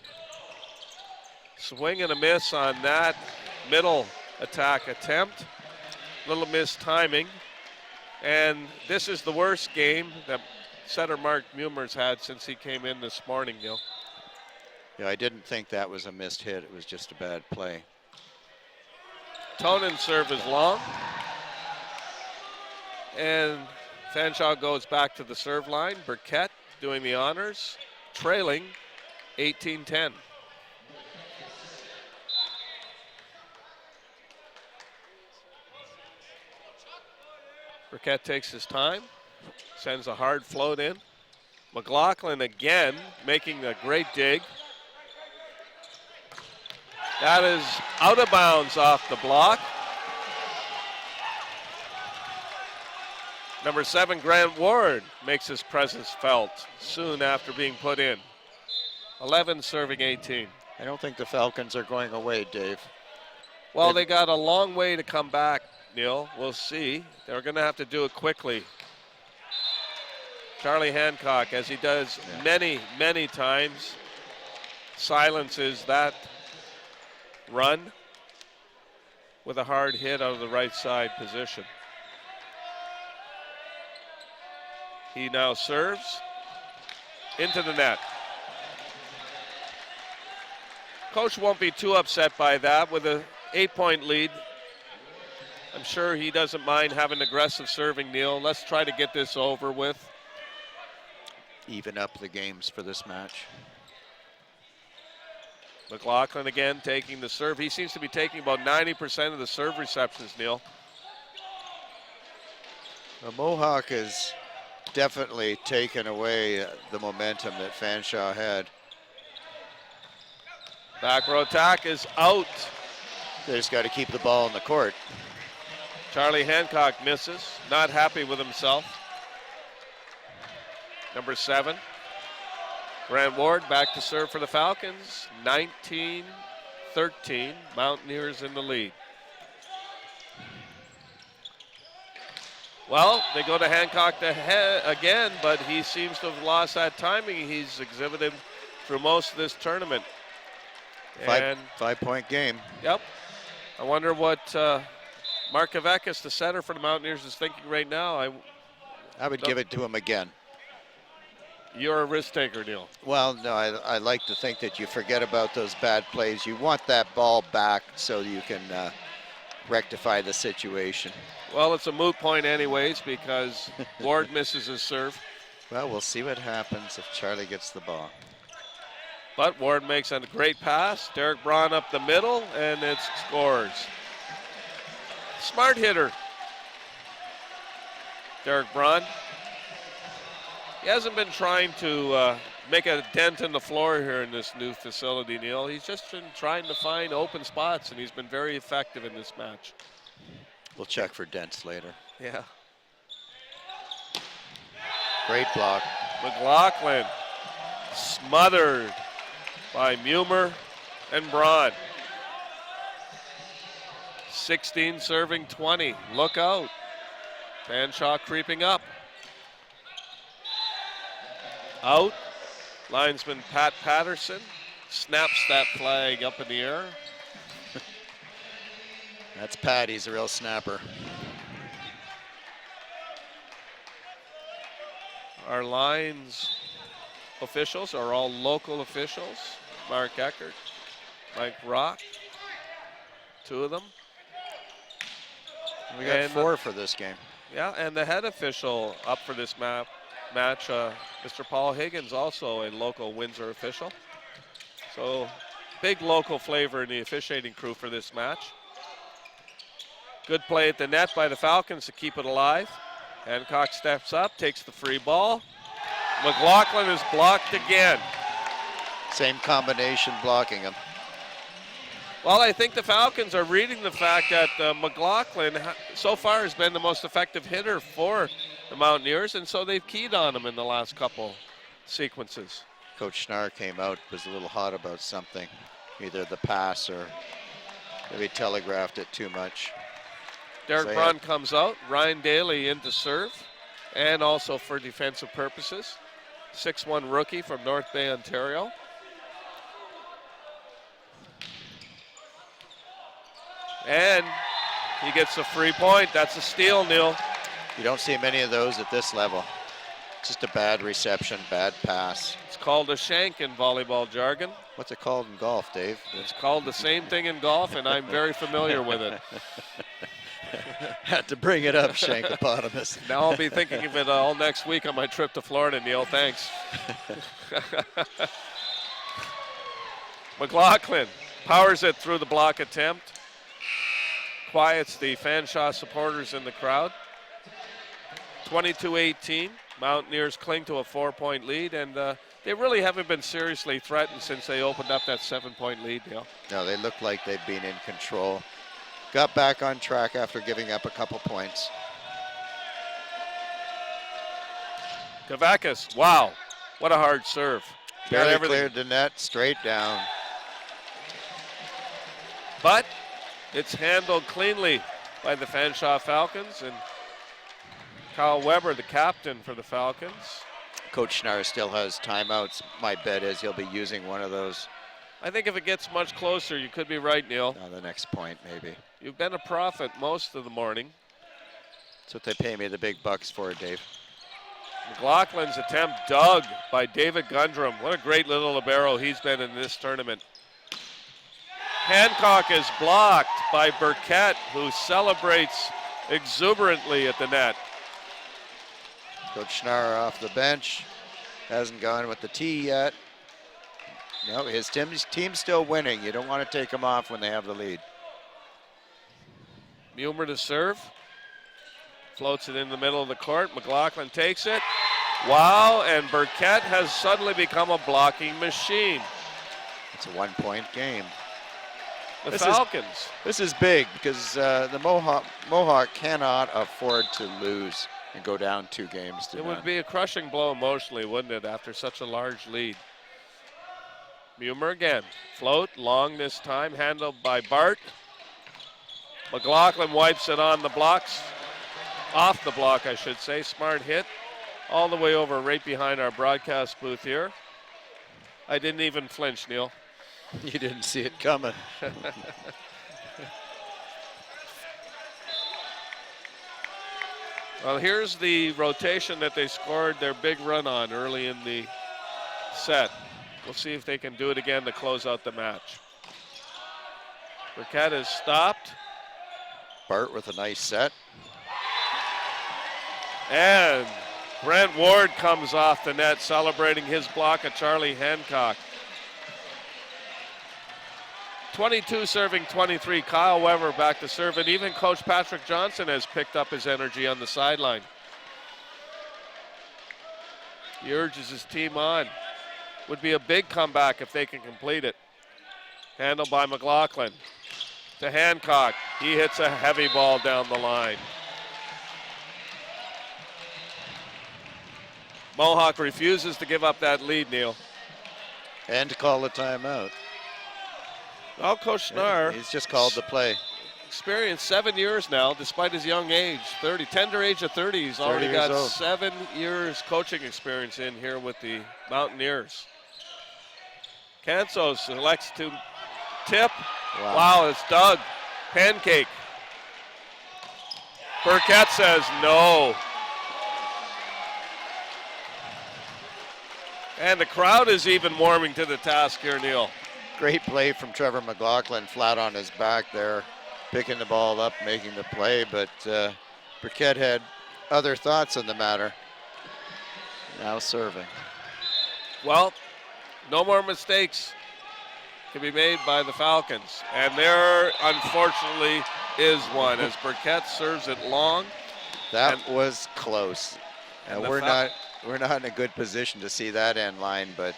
Swing and a miss on that middle attack attempt. Little missed timing. And this is the worst game that setter Mark Mumer's had since he came in this morning, Neil. Yeah, I didn't think that was a missed hit. It was just a bad play. Tonin's serve is long. And Fanshawe goes back to the serve line. Burkett doing the honors, trailing 18-10. Burkett takes his time, sends a hard float in. McLaughlin again making a great dig. That is out of bounds off the block. Number 7, Grant Ward, makes his presence felt soon after being put in. 11 serving 18. I don't think the Falcons are going away, Dave. Well, they got a long way to come back, Neil. We'll see. They're going to have to do it quickly. Charlie Hancock, as he does many, many times, silences that run with a hard hit out of the right side position. He now serves into the net. Coach won't be too upset by that with a 8-point lead. I'm sure he doesn't mind having aggressive serving, Neil. Let's try to get this over with. Even up the games for this match. McLaughlin again taking the serve. He seems to be taking about 90% of the serve receptions, Neil. The Mohawk has definitely taken away the momentum that Fanshawe had. Back row attack is out. They just got to keep the ball in the court. Charlie Hancock misses, not happy with himself. Number 7, Grant Ward back to serve for the Falcons. 19-13, Mountaineers in the lead. Well, they go to Hancock again, but he seems to have lost that timing he's exhibited through most of this tournament. Five-point game. Yep. I wonder what Mark Kavekis, the center for the Mountaineers, is thinking right now. I would give it to him again. You're a risk taker, Neil. Well, no, I like to think that you forget about those bad plays. You want that ball back so you can rectify the situation. Well, it's a moot point anyways because Ward misses his serve. Well, we'll see what happens if Charlie gets the ball. But Ward makes a great pass. Derek Braun up the middle, and it scores. Smart hitter, Derek Braun. He hasn't been trying to make a dent in the floor here in this new facility, Neil. He's just been trying to find open spots, and he's been very effective in this match. We'll check for dents later. Yeah. Great block. McLaughlin smothered by Mumer and Braun. 16 serving 20. Look out. Fanshawe creeping up. Out. Linesman Pat Patterson snaps that flag up in the air. That's Pat. He's a real snapper. Our lines officials are all local officials. Mark Eckert, Mike Rock, 2 of them. We got 4 for this game. Yeah, and the head official up for this match, Mr. Paul Higgins, also a local Windsor official. So big local flavor in the officiating crew for this match. Good play at the net by the Falcons to keep it alive. Hancock steps up, takes the free ball. McLaughlin is blocked again. Same combination blocking him. Well, I think the Falcons are reading the fact that McLaughlin so far has been the most effective hitter for the Mountaineers, and so they've keyed on him in the last couple sequences. Coach Schnarr came out, was a little hot about something, either the pass or maybe telegraphed it too much. Derek Braun comes out, Ryan Daly in to serve, and also for defensive purposes. 6'1" rookie from North Bay, Ontario. And he gets a free point. That's a steal, Neil. You don't see many of those at this level. Just a bad reception, bad pass. It's called a shank in volleyball jargon. What's it called in golf, Dave? It's called the same thing in golf, and I'm very familiar with it. Had to bring it up, Shankopotamus. Now I'll be thinking of it all next week on my trip to Florida, Neil. Thanks. McLaughlin powers it through the block attempt. Quiets the Fanshawe supporters in the crowd. 22-18. Mountaineers cling to a 4-point lead, and they really haven't been seriously threatened since they opened up that 7-point lead, Neil. No, they look like they've been in control. Got back on track after giving up a couple points. Kavakis, wow, what a hard serve. Barely cleared the net, straight down. But it's handled cleanly by the Fanshawe Falcons, and Kyle Weber, the captain for the Falcons. Coach Schnarr still has timeouts. My bet is he'll be using one of those. I think if it gets much closer, you could be right, Neil. On the next point, maybe. You've been a prophet most of the morning. That's what they pay me the big bucks for, Dave. McLaughlin's attempt dug by David Gundrum. What a great little libero he's been in this tournament. Hancock is blocked by Burkett, who celebrates exuberantly at the net. Coach Schnarr off the bench. Hasn't gone with the tee yet. No, his team's still winning. You don't want to take them off when they have the lead. Mumer to serve. Floats it in the middle of the court. McLaughlin takes it. Wow, and Burkett has suddenly become a blocking machine. It's a 1-point game. The Falcons. This is big because the Mohawk cannot afford to lose and go down 2 games to It none. would be a crushing blow emotionally, wouldn't it, after such a large lead? Mumer again. Float, long this time, handled by Bart. McLaughlin wipes it on the blocks. Off the block, I should say. Smart hit. All the way over right behind our broadcast booth here. I didn't even flinch, Neil. You didn't see it coming. Well, here's the rotation that they scored their big run on early in the set. We'll see if they can do it again to close out the match. Burkett is stopped. Bart with a nice set. And Brent Ward comes off the net celebrating his block of Charlie Hancock. 22 serving 23. Kyle Weber back to serve, and even Coach Patrick Johnson has picked up his energy on the sideline. He urges his team on. Would be a big comeback if they can complete it. Handled by McLaughlin to Hancock. He hits a heavy ball down the line. Mohawk refuses to give up that lead, Neil. And to call a timeout. Well, Coach Schnarr. He's just called the play. Experienced 7 years now, despite his young age. Tender age of 30. He's already got 7 years coaching experience in here with the Mountaineers. Canso selects to tip. Wow, it's dug. Pancake. Burkett says no. And the crowd is even warming to the task here, Neil. Great play from Trevor McLaughlin, flat on his back there, picking the ball up, making the play, but Burkett had other thoughts on the matter. Now serving. Well, no more mistakes can be made by the Falcons, and there, unfortunately, is one as Burkett serves it long. That was close. And we're not in a good position to see that end line, but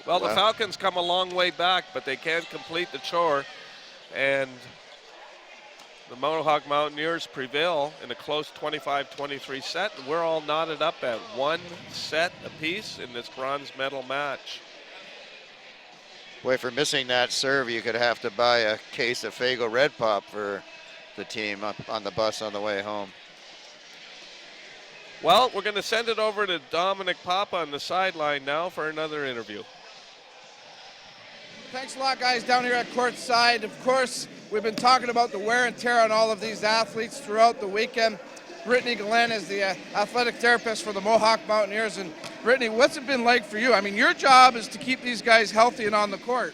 well, the Falcons come a long way back, but they can't complete the chore, and the Mohawk Mountaineers prevail in a close 25-23 set, and we're all knotted up at 1 set apiece in this bronze medal match. Boy, for missing that serve, you could have to buy a case of Faygo Red Pop for the team up on the bus on the way home. Well, we're going to send it over to Dominic Papa on the sideline now for another interview. Thanks a lot, guys, down here at courtside. Of course, we've been talking about the wear and tear on all of these athletes throughout the weekend. Brittany Glenn is the athletic therapist for the Mohawk Mountaineers. And Brittany, what's it been like for you? I mean, your job is to keep these guys healthy and on the court.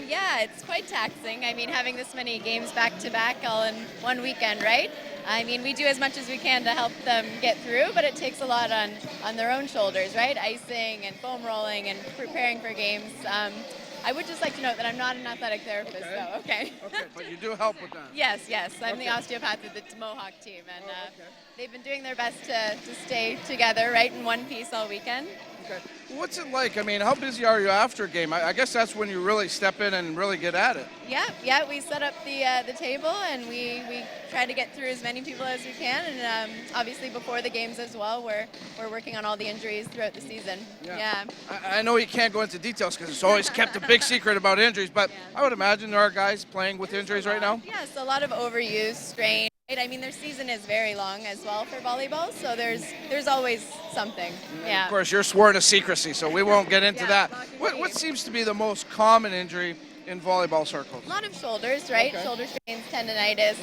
Yeah, it's quite taxing. I mean, having this many games back-to-back all in one weekend, right? I mean, we do as much as we can to help them get through, but it takes a lot on their own shoulders, right? Icing and foam rolling and preparing for games. I would just like to note that I'm not an athletic therapist, though. Okay. Okay, but you do help with that. Yes. I'm the osteopath of the Mohawk team, and they've been doing their best to stay together, right, in one piece all weekend. Okay. What's it like? I mean, how busy are you after a game? I guess that's when you really step in and really get at it. Yeah. We set up the table, and we try to get through as many people as we can, and obviously before the games as well, we're working on all the injuries throughout the season. Yeah. I know you can't go into details because it's always kept a big secret about injuries, but I would imagine there are guys playing with injuries right now. Yes, a lot of overuse, strain. I mean, their season is very long as well for volleyball, so there's always something. Yeah. Of course, you're sworn to secrecy, so we won't get into that. What seems to be the most common injury in volleyball circles? A lot of shoulders, right? Okay. Shoulder strains, tendonitis,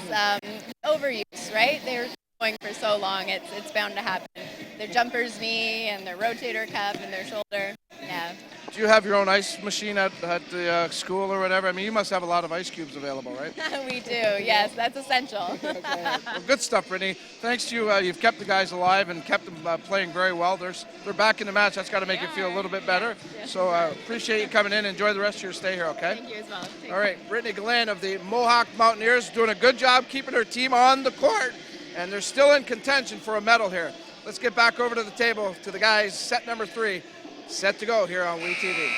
overuse, right? They're going for so long, it's bound to happen. Their jumper's knee and their rotator cuff and their shoulder. Yeah. Do you have your own ice machine at the school or whatever? I mean, you must have a lot of ice cubes available, right? We do, yes, that's essential. Okay. Well, good stuff, Brittany. Thanks to you, you've kept the guys alive and kept them playing very well. They're back in the match. That's got to make you feel a little bit better. So appreciate you coming in. Enjoy the rest of your stay here, okay? Thank you as well. All right, Brittany Glenn of the Mohawk Mountaineers doing a good job keeping her team on the court, and they're still in contention for a medal here. Let's get back over to the table to the guys. Set number 3, set to go here on WeTV.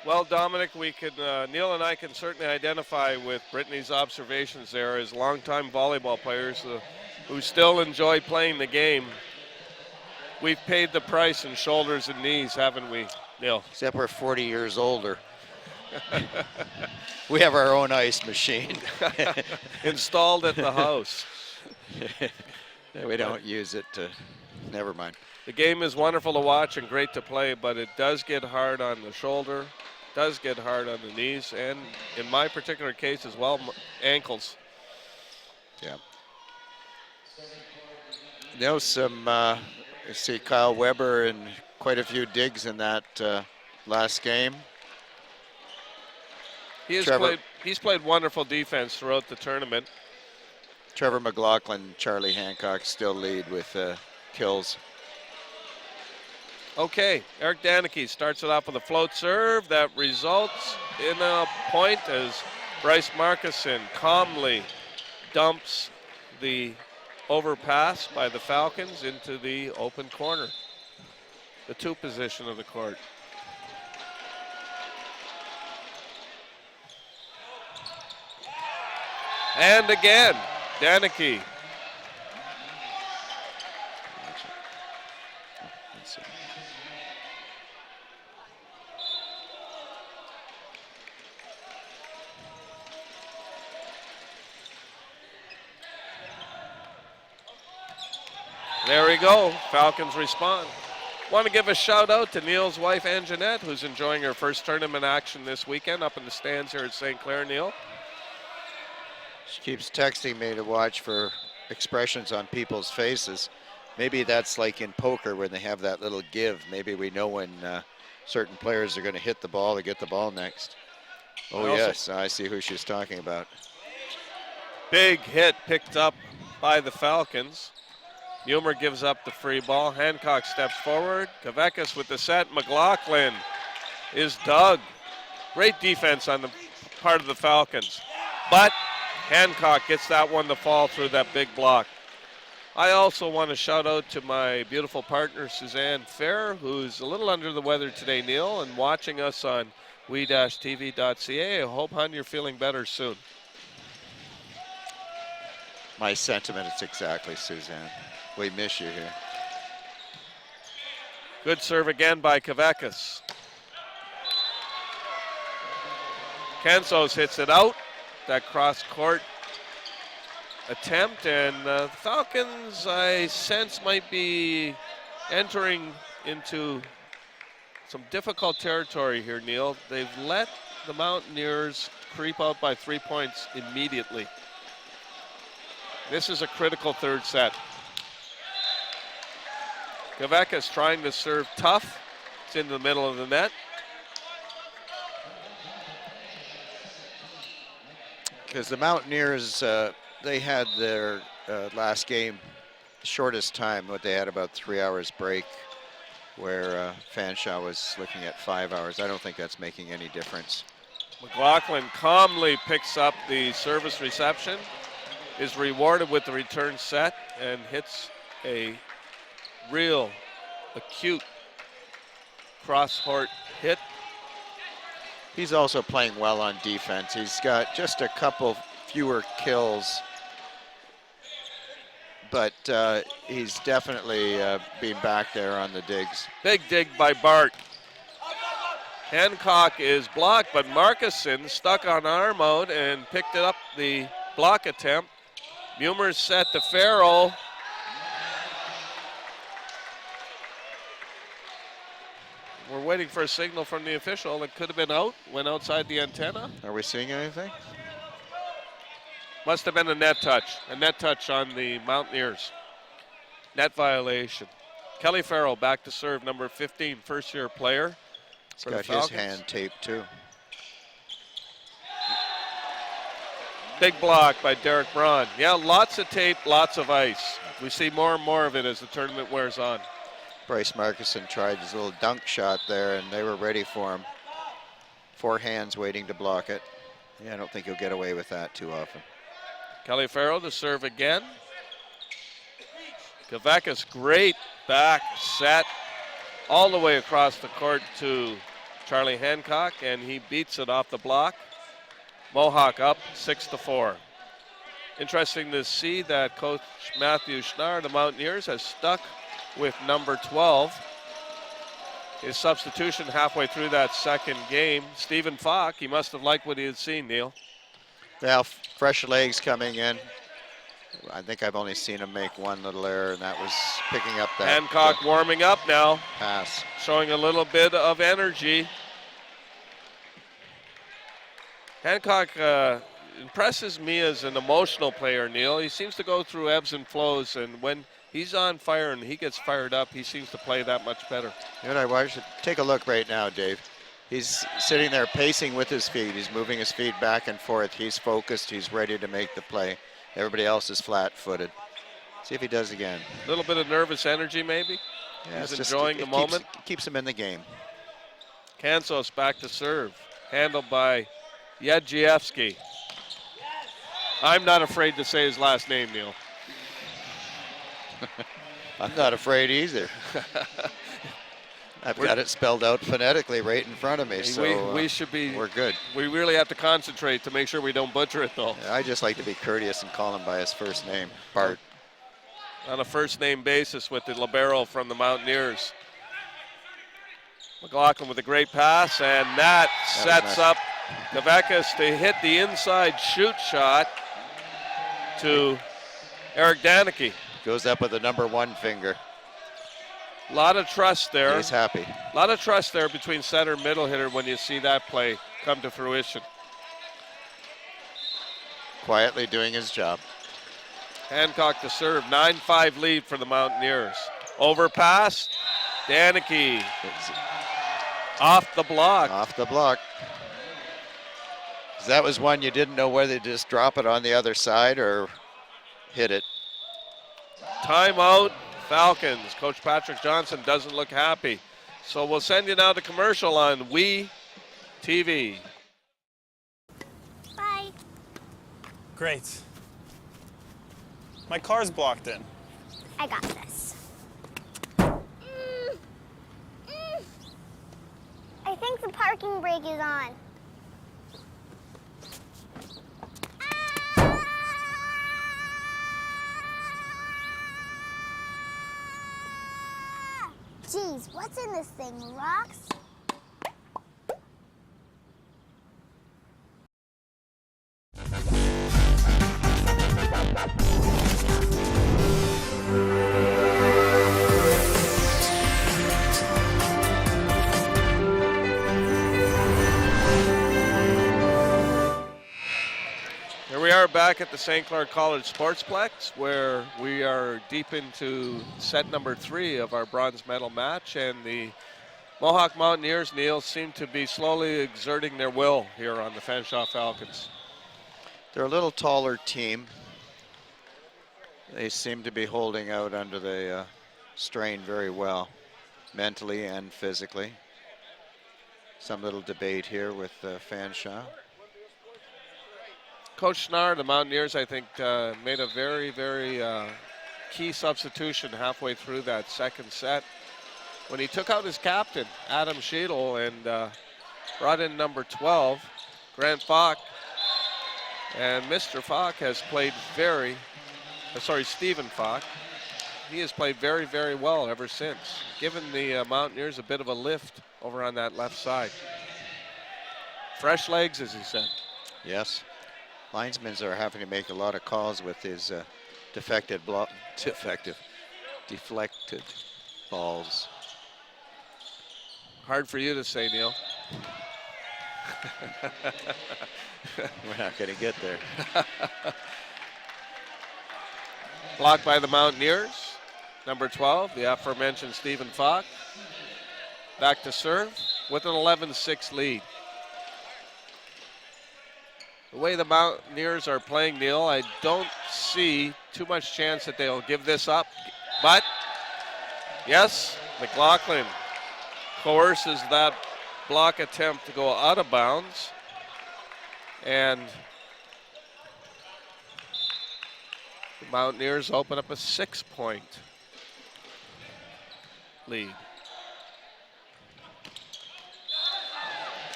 Well, Dominic, we could Neil and I can certainly identify with Brittany's observations there as longtime volleyball players who still enjoy playing the game. We've paid the price in shoulders and knees, haven't we, Neil? Except we're 40 years older. We have our own ice machine. Installed at the house. We don't use it to, never mind. The game is wonderful to watch and great to play, but it does get hard on the shoulder, does get hard on the knees, and in my particular case as well, ankles. Yeah. You know, you see Kyle Weber and quite a few digs in that last game. He's played wonderful defense throughout the tournament. Trevor McLaughlin, Charlie Hancock still lead with kills. Okay, Eric Danicke starts it off with a float serve that results in a point as Bryce Markison calmly dumps the overpass by the Falcons into the open corner, the 2 position of the court. And again, Danicke. There we go. Falcons respond. Want to give a shout out to Neil's wife, Anjanette, who's enjoying her first tournament action this weekend up in the stands here at St. Clair, Neil. She keeps texting me to watch for expressions on people's faces. Maybe that's like in poker when they have that little give. Maybe we know when certain players are going to hit the ball or get the ball next. Oh, yes, I see who she's talking about. Big hit picked up by the Falcons. Mumer gives up the free ball. Hancock steps forward. Kavekis with the set. McLaughlin is dug. Great defense on the part of the Falcons. But Hancock gets that one to fall through that big block. I also want to shout out to my beautiful partner, Suzanne Fair, who's a little under the weather today, Neil, and watching us on we-tv.ca. I hope, hon, you're feeling better soon. My sentiment is exactly, Suzanne. We miss you here. Good serve again by Kavekis. Kansos hits it out. That cross-court attempt, and the Falcons, I sense, might be entering into some difficult territory here, Neil. They've let the Mountaineers creep out by 3 points immediately. This is a critical third set. Kavekis trying to serve tough. It's in the middle of the net. Because the Mountaineers, they had their last game shortest time, what they had about 3 hours break, where Fanshawe was looking at 5 hours. I don't think that's making any difference. McLaughlin calmly picks up the service reception, is rewarded with the return set, and hits a real acute cross-court hit. He's also playing well on defense. He's got just a couple fewer kills, but he's definitely being back there on the digs. Big dig by Bart. Hancock is blocked, but Markison stuck on arm out and picked it up the block attempt. Mumer's set to Farrell. We're waiting for a signal from the official. It could have been out, went outside the antenna. Are we seeing anything? Must have been a net touch on the Mountaineers. Net violation. Kelly Farrell back to serve, number 15, first-year player. He's got his hand taped too. Big block by Derek Braun. Yeah, lots of tape, lots of ice. We see more and more of it as the tournament wears on. Bryce Markison tried his little dunk shot there, and they were ready for him. 4 hands waiting to block it. Yeah, I don't think he'll get away with that too often. Kelly Farrell to serve again. Kavekis, great back set all the way across the court to Charlie Hancock, and he beats it off the block. Mohawk up 6-4. Interesting to see that Coach Matthew Schnarr, the Mountaineers, has stuck with number 12. His substitution halfway through that second game, Stephen Falk, he must have liked what he had seen, Neil. Well, fresh legs coming in. I think I've only seen him make one little error, and that was picking up that. Hancock warming up now. Pass. Showing a little bit of energy. Hancock impresses me as an emotional player, Neil. He seems to go through ebbs and flows, and when he's on fire and he gets fired up, he seems to play that much better. You know what I watch? Take a look right now, Dave. He's sitting there pacing with his feet. He's moving his feet back and forth. He's focused. He's ready to make the play. Everybody else is flat-footed. See if he does again. A little bit of nervous energy, maybe. Yeah, he's enjoying the moment. Keeps him in the game. Kansos back to serve. Handled by Jedrzejewski. I'm not afraid to say his last name, Neil. I'm not afraid either. I've got it spelled out phonetically right in front of me, so we should be. We're good. We really have to concentrate to make sure we don't butcher it, though. I just like to be courteous and call him by his first name, Bart. On a first-name basis with the libero from the Mountaineers. McLaughlin with a great pass, and that sets up Kavekis to hit the inside shoot shot to Eric Danicke. Goes up with the number 1 finger. A lot of trust there. He's happy. A lot of trust there between center and middle hitter when you see that play come to fruition. Quietly doing his job. Hancock to serve, 9-5 lead for the Mountaineers. Overpass, Danicke off the block. Off the block. That was one you didn't know whether to just drop it on the other side or hit it. Timeout, Falcons. Coach Patrick Johnson doesn't look happy. So we'll send you now to commercial on We TV. Bye. Great. My car's blocked in. I got this. I think the parking brake is on. Geez, what's in this thing? Rocks? Here we are back at the St. Clair College Sportsplex, where we are deep into set number 3 of our bronze medal match, and the Mohawk Mountaineers, Neil, seem to be slowly exerting their will here on the Fanshawe Falcons. They're a little taller team. They seem to be holding out under the strain very well, mentally and physically. Some little debate here with Fanshawe. Coach Schnarr, the Mountaineers, I think, made a very, very key substitution halfway through that second set when he took out his captain, Adam Sheedle, and brought in number 12, Grant Falk. And Mr. Falk has played Stephen Falk. He has played very, very well ever since, given the Mountaineers a bit of a lift over on that left side. Fresh legs, as he said. Yes. Linesmen are having to make a lot of calls with his deflected balls. Hard for you to say, Neil. We're not going to get there. Blocked by the Mountaineers. Number 12, the aforementioned Stephen Falk. Back to serve with an 11-6 lead. The way the Mountaineers are playing, Neil, I don't see too much chance that they'll give this up. But, yes, McLaughlin coerces that block attempt to go out of bounds. And the Mountaineers open up a 6-point lead.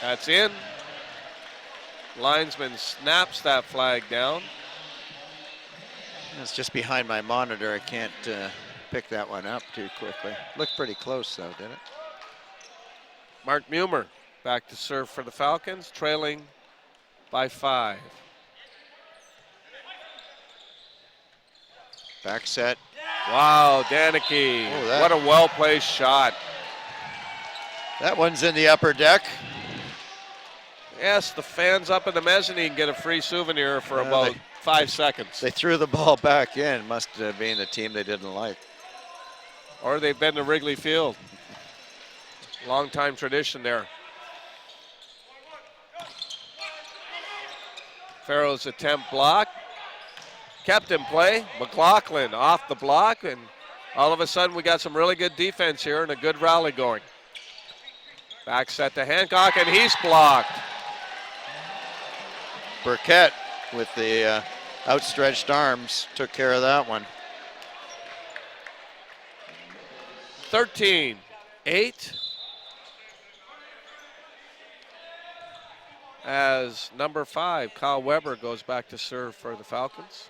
That's in. Linesman snaps that flag down. It's just behind my monitor. I can't pick that one up too quickly. Looked pretty close though, didn't it? Mark Mumer back to serve for the Falcons, trailing by 5. Back set. Wow, Danicke. Oh, what a well-placed shot. That one's in the upper deck. Yes, the fans up in the mezzanine get a free souvenir for about 5 seconds. They threw the ball back in. Must have been the team they didn't like. Or they've been to Wrigley Field. Long time tradition there. Farrell's attempt blocked. Kept in play. McLaughlin off the block, and all of a sudden we got some really good defense here and a good rally going. Back set to Hancock, and he's blocked. Burkett with the outstretched arms took care of that one. 13-8. As number 5, Kyle Weber, goes back to serve for the Falcons.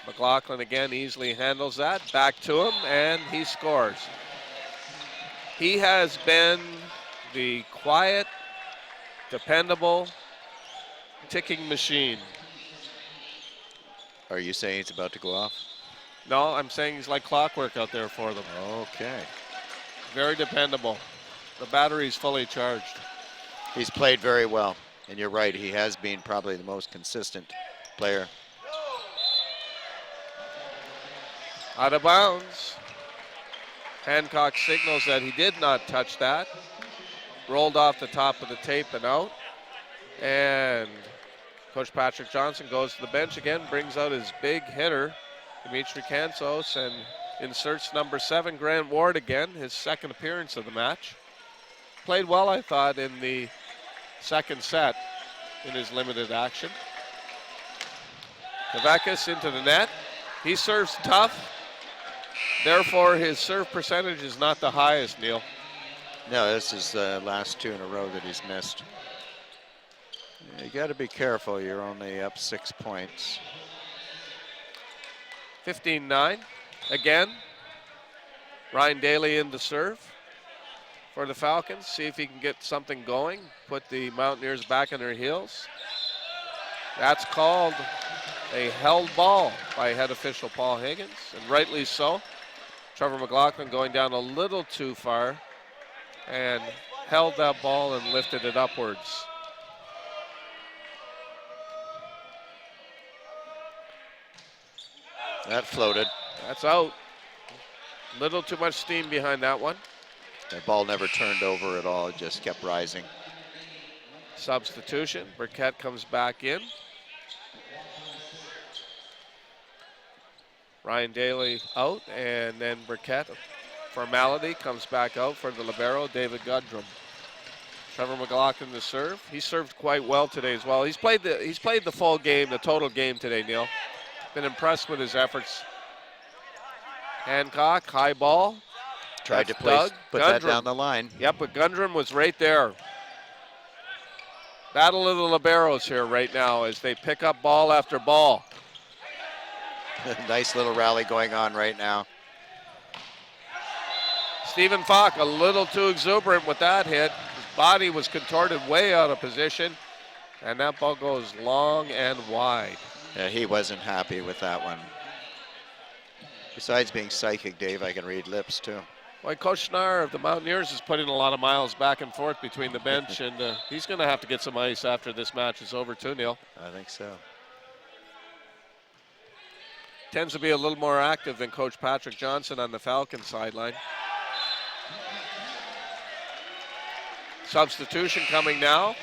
McLaughlin again easily handles that. Back to him, and he scores. He has been the quiet, dependable, ticking machine. Are you saying it's about to go off? No, I'm saying he's like clockwork out there for them. Okay. Very dependable. The battery's fully charged. He's played very well, and you're right, he has been probably the most consistent player. Out of bounds. Hancock signals that he did not touch that. Rolled off the top of the tape and out. And Coach Patrick Johnson goes to the bench again, brings out his big hitter, Dimitri Kansos, and inserts number 7, Grant Ward again, his second appearance of the match. Played well, I thought, in the second set in his limited action. Kavakis into the net. He serves tough. Therefore, his serve percentage is not the highest, Neil. No, this is the last 2 in a row that he's missed. You got to be careful. You're only up 6 points. 15-9. Again, Ryan Daly in to serve for the Falcons. See if he can get something going. Put the Mountaineers back on their heels. That's called a held ball by head official Paul Higgins, and rightly so. Trevor McLaughlin going down a little too far and held that ball and lifted it upwards. That floated. That's out. Little too much steam behind that one. That ball never turned over at all. It just kept rising. Substitution. Burkett comes back in. Ryan Daly out, and then Burkett, formality, comes back out for the libero, David Gundrum. Trevor McLaughlin to serve. He served quite well today as well. He's played the full game, the total game today, Neil. Been impressed with his efforts. Hancock, high ball. Tried to Doug. put that down the line. Yep, but Gundrum was right there. Battle of the liberos here right now as they pick up ball after ball. Nice little rally going on right now. Stephen Falk a little too exuberant with that hit. His body was contorted way out of position, and that ball goes long and wide. Yeah, he wasn't happy with that one. Besides being psychic, Dave, I can read lips too. Well, Coach Schnarr of the Mountaineers is putting a lot of miles back and forth between the bench, and he's going to have to get some ice after this match is over too, Neil. I think so. Tends to be a little more active than Coach Patrick Johnson on the Falcons sideline. Substitution coming now.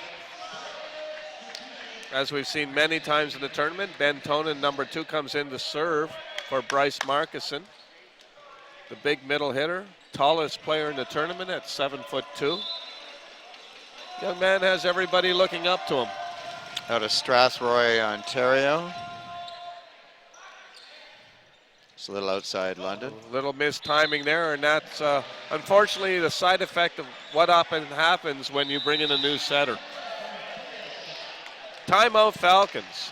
As we've seen many times in the tournament, Ben Tonin, number 2, comes in to serve for Bryce Markison. The big middle hitter, tallest player in the tournament at 7'2". Young man has everybody looking up to him. Out of Strathroy, Ontario. It's a little outside London. A little mistiming there, and that's unfortunately the side effect of what often happens when you bring in a new setter. Timeout Falcons.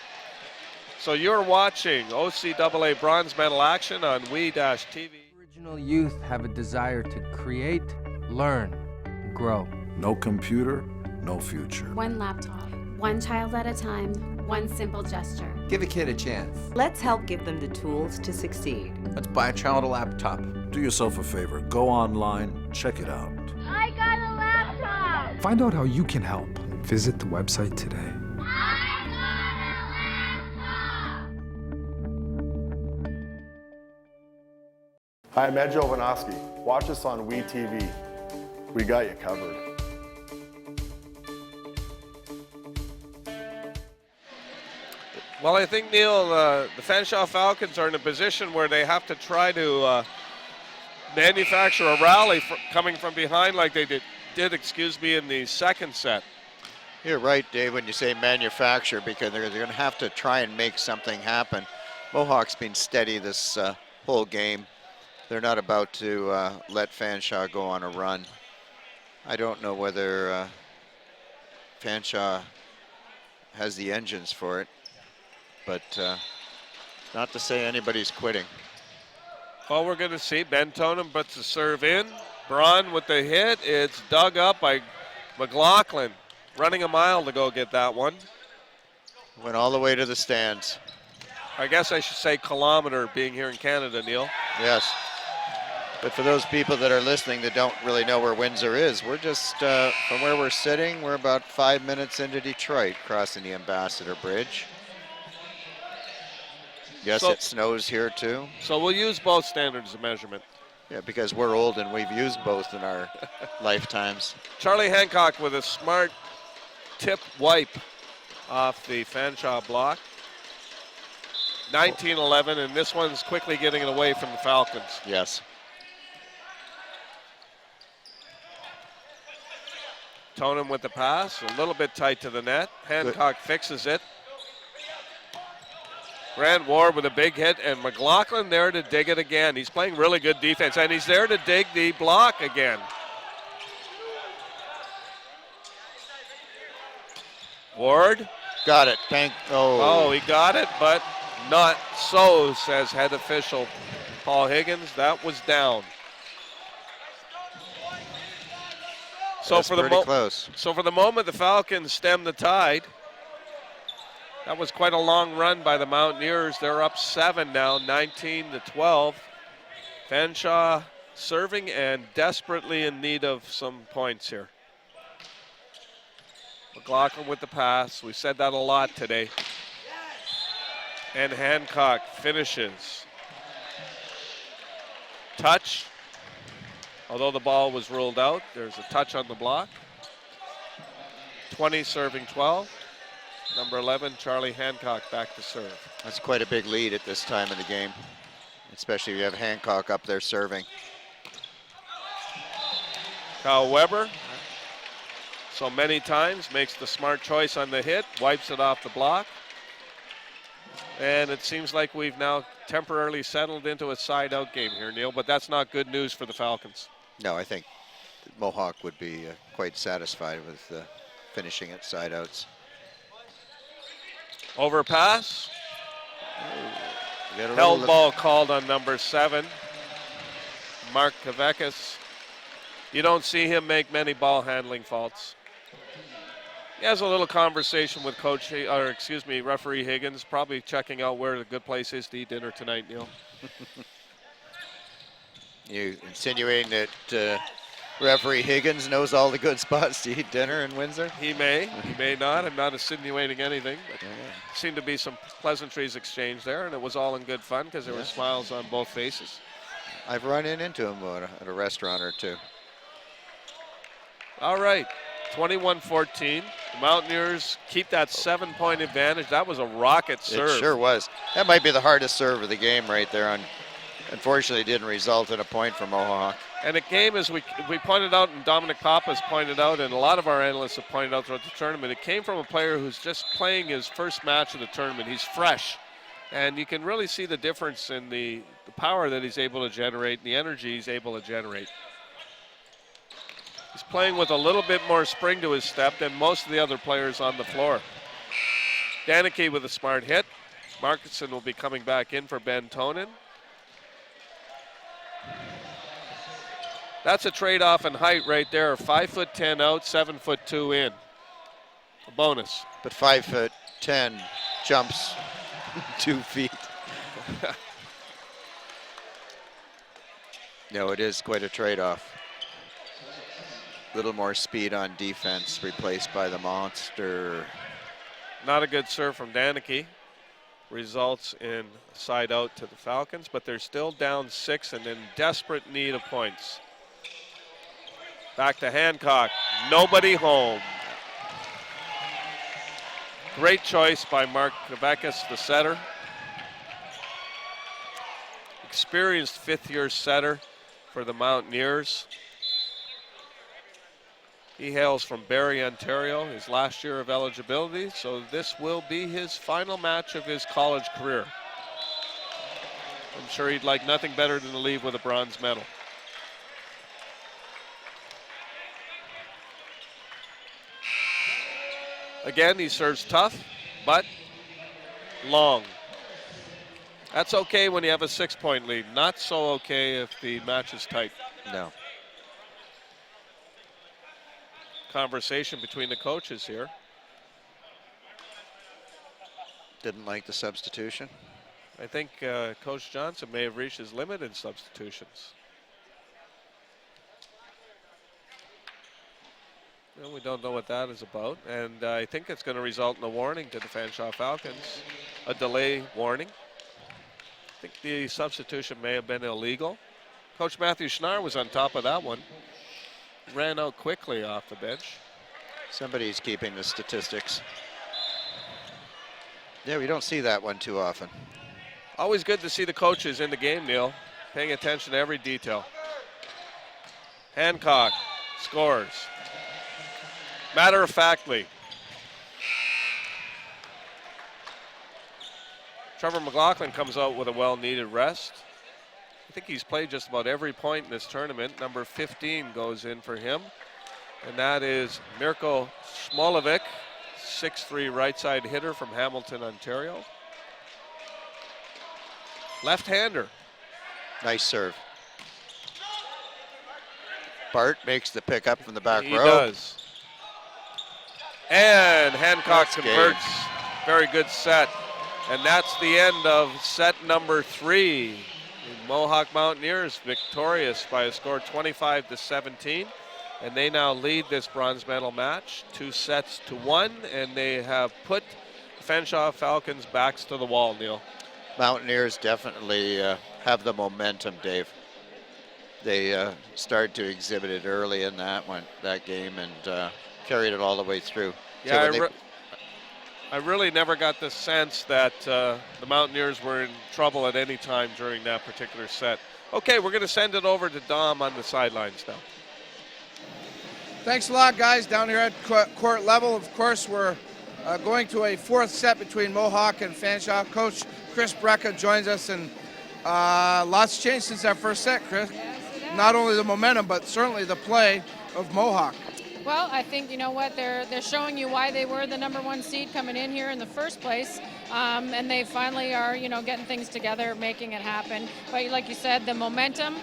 So you're watching OCAA bronze medal action on WE-TV. Original youth have a desire to create, learn, grow. No computer, no future. One laptop, one child at a time, one simple gesture. Give a kid a chance. Let's help give them the tools to succeed. Let's buy a child a laptop. Do yourself a favor, go online, check it out. I got a laptop! Find out how you can help. Visit the website today. Hi, I'm Ed Jovanovski. Watch us on WeTV. We got you covered. Well, I think, Neil, the Fanshawe Falcons are in a position where they have to try to manufacture a rally coming from behind like they did in the second set. You're right, Dave, when you say manufacture, because they're going to have to try and make something happen. Mohawk's been steady this whole game. They're not about to let Fanshawe go on a run. I don't know whether Fanshawe has the engines for it, but not to say anybody's quitting. Well, we're going to see. Ben Tonin puts the serve in. Braun with the hit. It's dug up by McLaughlin. Running a mile to go get that one. Went all the way to the stands. I guess I should say kilometer, being here in Canada, Neil. Yes. But for those people that are listening that don't really know where Windsor is, we're just, from where we're sitting, we're about 5 minutes into Detroit, crossing the Ambassador Bridge. Yes, it snows here too. So we'll use both standards of measurement. Yeah, because we're old and we've used both in our lifetimes. Charlie Hancock with a smart tip wipe off the Fanshawe block. 19-11, and this one's quickly getting it away from the Falcons. Yes. Tonin with the pass, a little bit tight to the net. Hancock fixes it. Grant Ward with a big hit, and McLaughlin there to dig it again. He's playing really good defense, and he's there to dig the block again. Ward. Got it. Oh, he got it, but not so, says head official Paul Higgins. That was down. So for the moment, the Falcons stem the tide. That was quite a long run by the Mountaineers. They're up 7 now, 19-12. Fanshawe serving and desperately in need of some points here. McLaughlin with the pass. We said that a lot today. And Hancock finishes. Touch. Although the ball was ruled out, there's a touch on the block. 20 serving 12. Number 11, Charlie Hancock, back to serve. That's quite a big lead at this time of the game, especially if you have Hancock up there serving. Kyle Weber, so many times, makes the smart choice on the hit, wipes it off the block. And it seems like we've now temporarily settled into a side-out game here, Neil, but that's not good news for the Falcons. No, I think Mohawk would be quite satisfied with finishing at side-outs. Overpass. Held ball called on number 7, Mark Kavekis. You don't see him make many ball handling faults. He has a little conversation with referee Higgins, probably checking out where the good place is to eat dinner tonight, Neil. You insinuating that referee Higgins knows all the good spots to eat dinner in Windsor? He may not. I'm not insinuating anything, but seemed to be some pleasantries exchanged there, and it was all in good fun because there were smiles on both faces. I've run into him at a restaurant or two. All right, 21-14. The Mountaineers keep that 7-point advantage. That was a rocket serve. It sure was. That might be the hardest serve of the game right there. Unfortunately, it didn't result in a point for Mohawk. And the game, as we pointed out, and Dominic Papa's pointed out, and a lot of our analysts have pointed out throughout the tournament, it came from a player who's just playing his first match of the tournament. He's fresh. And you can really see the difference in the power that he's able to generate and the energy he's able to generate. He's playing with a little bit more spring to his step than most of the other players on the floor. Danicke with a smart hit. Markinson will be coming back in for Ben Tonin. That's a trade-off in height right there. 5'10" out, 7'2" in. A bonus. But 5'10" jumps 2 feet. No, it is quite a trade-off. Little more speed on defense, replaced by the monster. Not a good serve from Danicke. Results in side out to the Falcons, but they're still down 6 and in desperate need of points. Back to Hancock. Nobody home. Great choice by Mark Kvekis, the setter. Experienced fifth-year setter for the Mountaineers. He hails from Barrie, Ontario, his last year of eligibility, so this will be his final match of his college career. I'm sure he'd like nothing better than to leave with a bronze medal. Again, he serves tough, but long. That's okay when you have a 6-point lead. Not so okay if the match is tight. No. Conversation between the coaches here. Didn't like the substitution. I think Coach Johnson may have reached his limit in substitutions. Well, we don't know what that is about, and I think it's going to result in a warning to the Fanshawe Falcons, a delay warning. I think the substitution may have been illegal. Coach Matthew Schnarr was on top of that one. Ran out quickly off the bench. Somebody's keeping the statistics. Yeah, we don't see that one too often. Always good to see the coaches in the game, Neil, paying attention to every detail. Hancock scores. Matter-of-factly. Trevor McLaughlin comes out with a well-needed rest. I think he's played just about every point in this tournament. Number 15 goes in for him, and that is Mirko Smolevic, 6'3" right-side hitter from Hamilton, Ontario. Left-hander. Nice serve. Bart makes the pickup from the back row. He does. And Hancock That's converts. Very good set. And that's the end of set number 3. The Mohawk Mountaineers victorious by a score 25-17. And they now lead this bronze medal match 2-1. And they have put Fanshawe Falcons' backs to the wall, Neil. Mountaineers definitely have the momentum, Dave. They started to exhibit it early in that game and carried it all the way through. Yeah, I really never got the sense that the Mountaineers were in trouble at any time during that particular set. Okay, we're going to send it over to Dom on the sidelines now. Thanks a lot, guys, down here at court level. Of course, we're going to a 4th set between Mohawk and Fanshawe. Coach Chris Brecka joins us, and lots changed since that first set, Chris. Yes, not only the momentum, but certainly the play of Mohawk. Well, I think, you know what, they're showing you why they were the #1 seed coming in here in the first place, and they finally are, you know, getting things together, making it happen. But like you said, the momentum,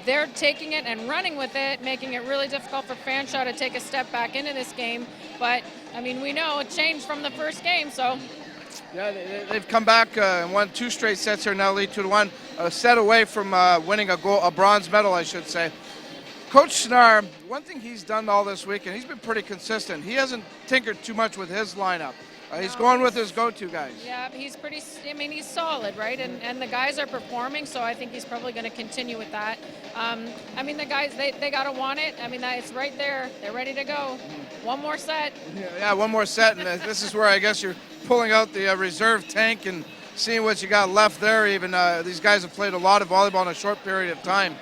they're taking it and running with it, making it really difficult for Fanshawe to take a step back into this game. But, I mean, we know it changed from the first game, so. Yeah, they've come back and won 2 straight sets here, now lead 2-1. A set away from winning a bronze medal, I should say. Coach Schnarr, one thing he's done all this week, and he's been pretty consistent. He hasn't tinkered too much with his lineup. He's going with his go-to guys. Yeah, he's pretty, I mean, he's solid, right? And the guys are performing, so I think he's probably going to continue with that. I mean, the guys, they got to want it. I mean, it's right there. They're ready to go. One more set. Yeah, one more set, and this is where I guess you're pulling out the reserve tank and seeing what you got left there. Even these guys have played a lot of volleyball in a short period of time.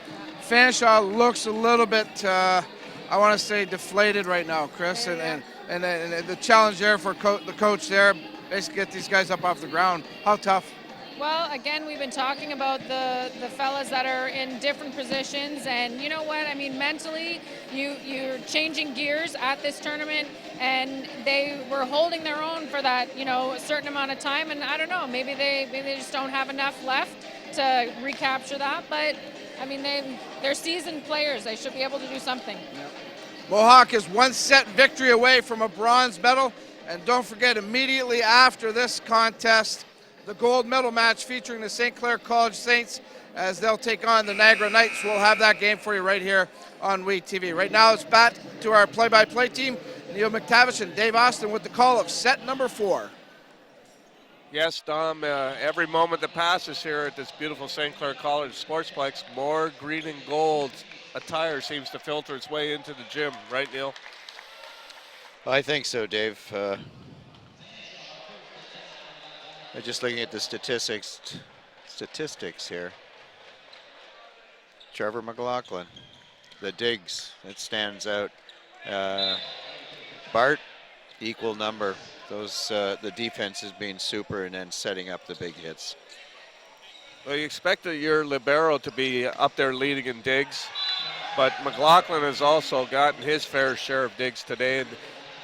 Fanshawe looks a little bit, I want to say, deflated right now, Chris, and the challenge there for the coach there, basically get these guys up off the ground. How tough? Well, again, we've been talking about the fellas that are in different positions, and you know what? I mean, mentally, you're changing gears at this tournament, and they were holding their own for that, a certain amount of time, and I don't know, maybe they just don't have enough left to recapture that, but I mean, they're seasoned players. They should be able to do something. Yep. Mohawk is 1 set victory away from a bronze medal, and don't forget, immediately after this contest, the gold medal match featuring the St. Clair College Saints as they'll take on the Niagara Knights. We'll have that game for you right here on WE TV. Right now it's back to our play-by-play team, Neil McTavish and Dave Austin with the call of set number 4. Yes, Dom, every moment that passes here at this beautiful St. Clair College Sportsplex, more green and gold attire seems to filter its way into the gym. Right, Neil? I think so, Dave. Just looking at the statistics here. Trevor McLaughlin, the digs, it stands out. Bart, equal number. Those the defense is being super and then setting up the big hits. Well, you expect your libero to be up there leading in digs, but McLaughlin has also gotten his fair share of digs today, and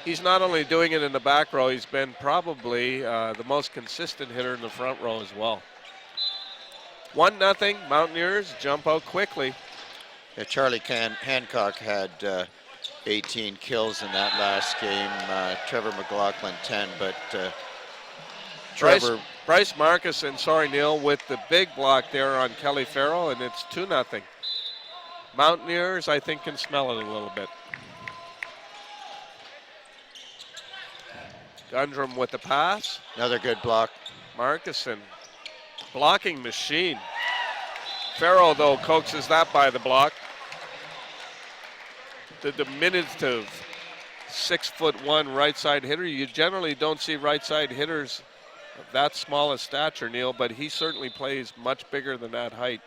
he's not only doing it in the back row, he's been probably the most consistent hitter in the front row as well. 1-0, Mountaineers jump out quickly. Yeah, Charlie Hancock had 18 kills in that last game. Trevor McLaughlin 10, but Bryce Marcus and sorry Neil with the big block there on Kelly Farrell, and it's 2-0. Mountaineers, I think, can smell it a little bit. Gundrum with the pass. Another good block. Marcuson, blocking machine. Farrell, though, coaxes that by the block. The diminutive 6'1" right side hitter. You generally don't see right side hitters of that small a stature, Neil, but he certainly plays much bigger than that height.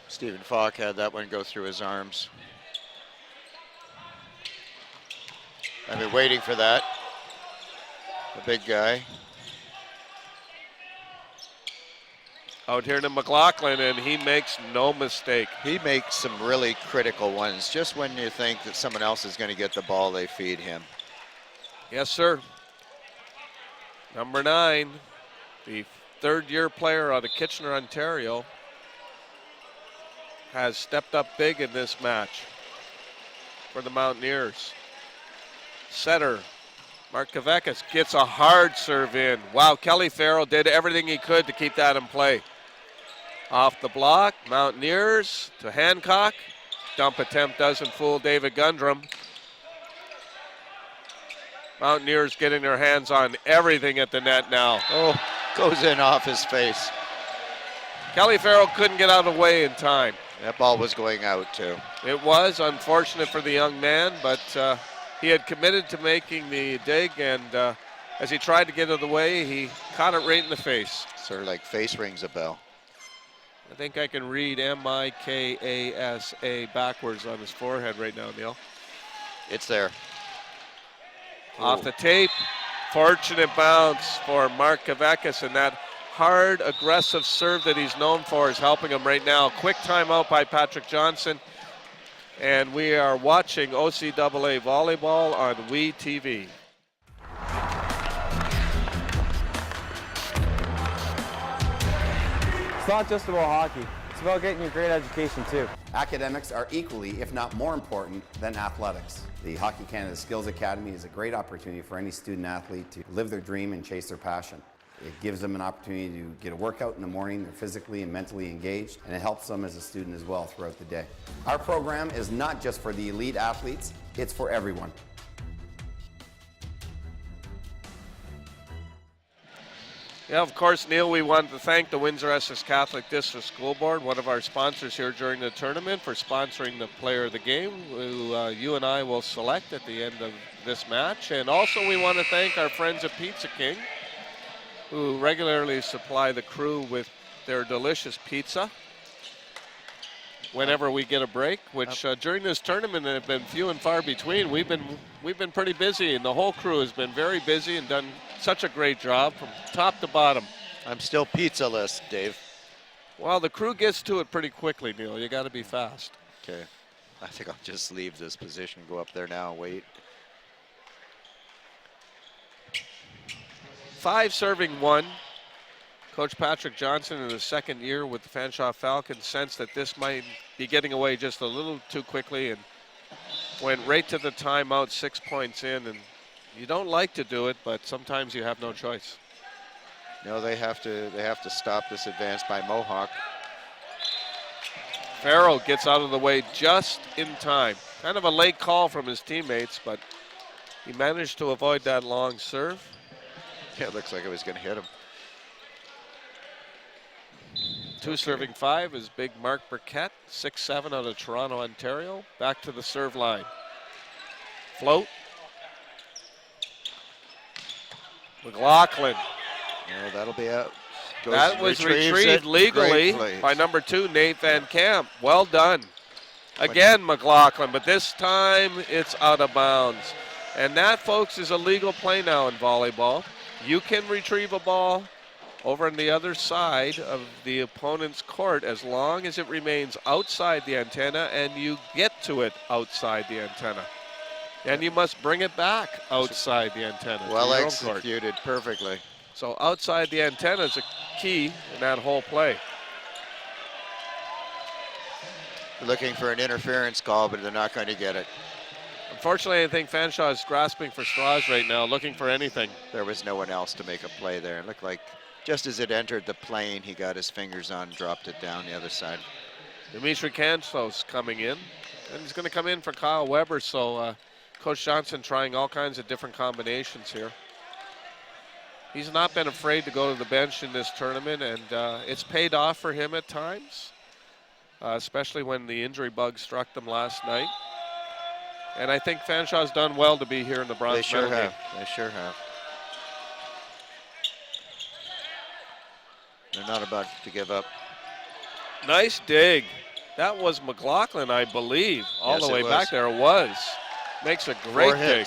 Stephen Falk had that one go through his arms. I've been waiting for that. The big guy. Out here to McLaughlin, and he makes no mistake. He makes some really critical ones. Just when you think that someone else is going to get the ball, they feed him. Yes, sir. Number 9, the third-year player out of Kitchener, Ontario, has stepped up big in this match for the Mountaineers. Setter, Mark Kavekis gets a hard serve in. Wow, Kelly Farrell did everything he could to keep that in play. Off the block, Mountaineers to Hancock. Dump attempt doesn't fool David Gundrum. Mountaineers getting their hands on everything at the net now. Oh, goes in off his face. Kelly Farrell couldn't get out of the way in time. That ball was going out too. It was unfortunate for the young man, but he had committed to making the dig, and as he tried to get out of the way, he caught it right in the face. Sort of like face rings a bell. I think I can read M-I-K-A-S-A backwards on his forehead right now, Neil. It's there. Off the tape, fortunate bounce for Mark Kavekis, and that hard, aggressive serve that he's known for is helping him right now. Quick timeout by Patrick Johnson, and we are watching OCAA Volleyball on WE TV. It's not just about hockey. It's about getting your great education too. Academics are equally, if not more important than athletics. The Hockey Canada Skills Academy is a great opportunity for any student athlete to live their dream and chase their passion. It gives them an opportunity to get a workout in the morning. They're physically and mentally engaged, and it helps them as a student as well throughout the day. Our program is not just for the elite athletes, it's for everyone. Yeah, of course, Neil, we want to thank the Windsor-Essex Catholic District School Board, one of our sponsors here during the tournament, for sponsoring the player of the game, who you and I will select at the end of this match. And also we want to thank our friends at Pizza King, who regularly supply the crew with their delicious pizza whenever we get a break, which during this tournament have been few and far between. We've been pretty busy, and the whole crew has been very busy and done such a great job from top to bottom. I'm still pizza-less, Dave. Well, the crew gets to it pretty quickly, Neil. You got to be fast. Okay. I think I'll just leave this position, go up there now, wait. 5 serving 1. Coach Patrick Johnson, in his second year with the Fanshawe Falcons, sensed that this might be getting away just a little too quickly and went right to the timeout, 6 points in. And you don't like to do it, but sometimes you have no choice. No, they have to stop this advance by Mohawk. Farrell gets out of the way just in time. Kind of a late call from his teammates, but he managed to avoid that long serve. Yeah, it looks like it was going to hit him. 2 serving 5 is big Mark Burkett, 6'7" out of Toronto, Ontario. Back to the serve line. Float. McLaughlin. Oh, that'll be out. That was retrieved legally by number 2, Nate Van Camp. Well done. Again, McLaughlin, but this time it's out of bounds. And that, folks, is a legal play now in volleyball. You can retrieve a ball over on the other side of the opponent's court as long as it remains outside the antenna and you get to it outside the antenna. And you must bring it back outside the antenna. Well executed, perfectly. So outside the antenna is a key in that whole play. Looking for an interference call, but they're not going to get it. Unfortunately, I think Fanshawe is grasping for straws right now, looking for anything. There was no one else to make a play there. It looked like just as it entered the plane, he got his fingers on, dropped it down the other side. Dimitri Kantos coming in, and he's going to come in for Kyle Weber, so Coach Johnson trying all kinds of different combinations here. He's not been afraid to go to the bench in this tournament, and it's paid off for him at times, especially when the injury bug struck them last night. And I think Fanshawe's done well to be here in the bronze medal game. They sure have. They're not about to give up. Nice dig. That was McLaughlin, I believe. All the way back there it was. Makes a great dig.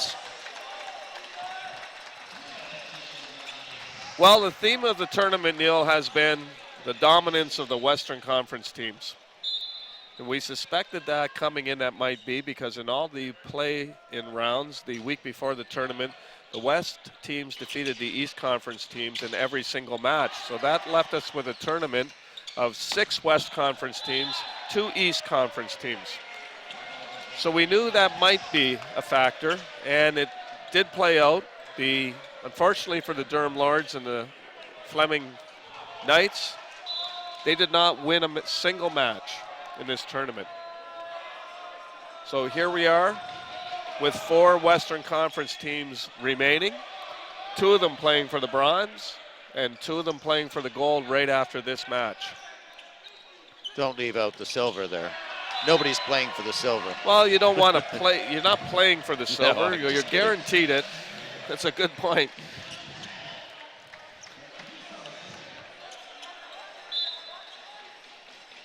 Well, the theme of the tournament, Neil, has been the dominance of the Western Conference teams. And we suspected that coming in that might be because in all the play-in rounds the week before the tournament, the West teams defeated the East Conference teams in every single match. So that left us with a tournament of 6 West Conference teams, 2 East Conference teams. So we knew that might be a factor, and it did play out. Unfortunately for the Durham Lords and the Fleming Knights, they did not win a single match in this tournament. So here we are with 4 Western Conference teams remaining, 2 of them playing for the bronze and 2 of them playing for the gold right after this match. Don't leave out the silver there. Nobody's playing for the silver. Well, you don't want to play. You're not playing for the silver. No, you're guaranteed it. That's a good point.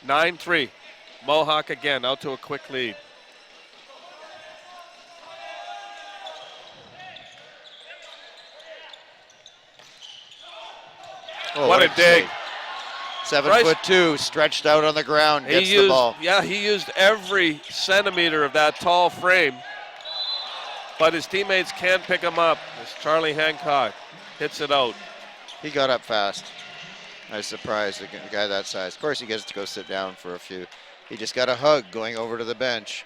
(9-3). Mohawk again out to a quick lead. Oh, what a dig. 7'2", stretched out on the ground, gets the ball. Yeah, he used every centimeter of that tall frame, but his teammates can't pick him up as Charlie Hancock hits it out. He got up fast. I was surprised, a guy that size. Of course, he gets to go sit down for a few. He just got a hug going over to the bench.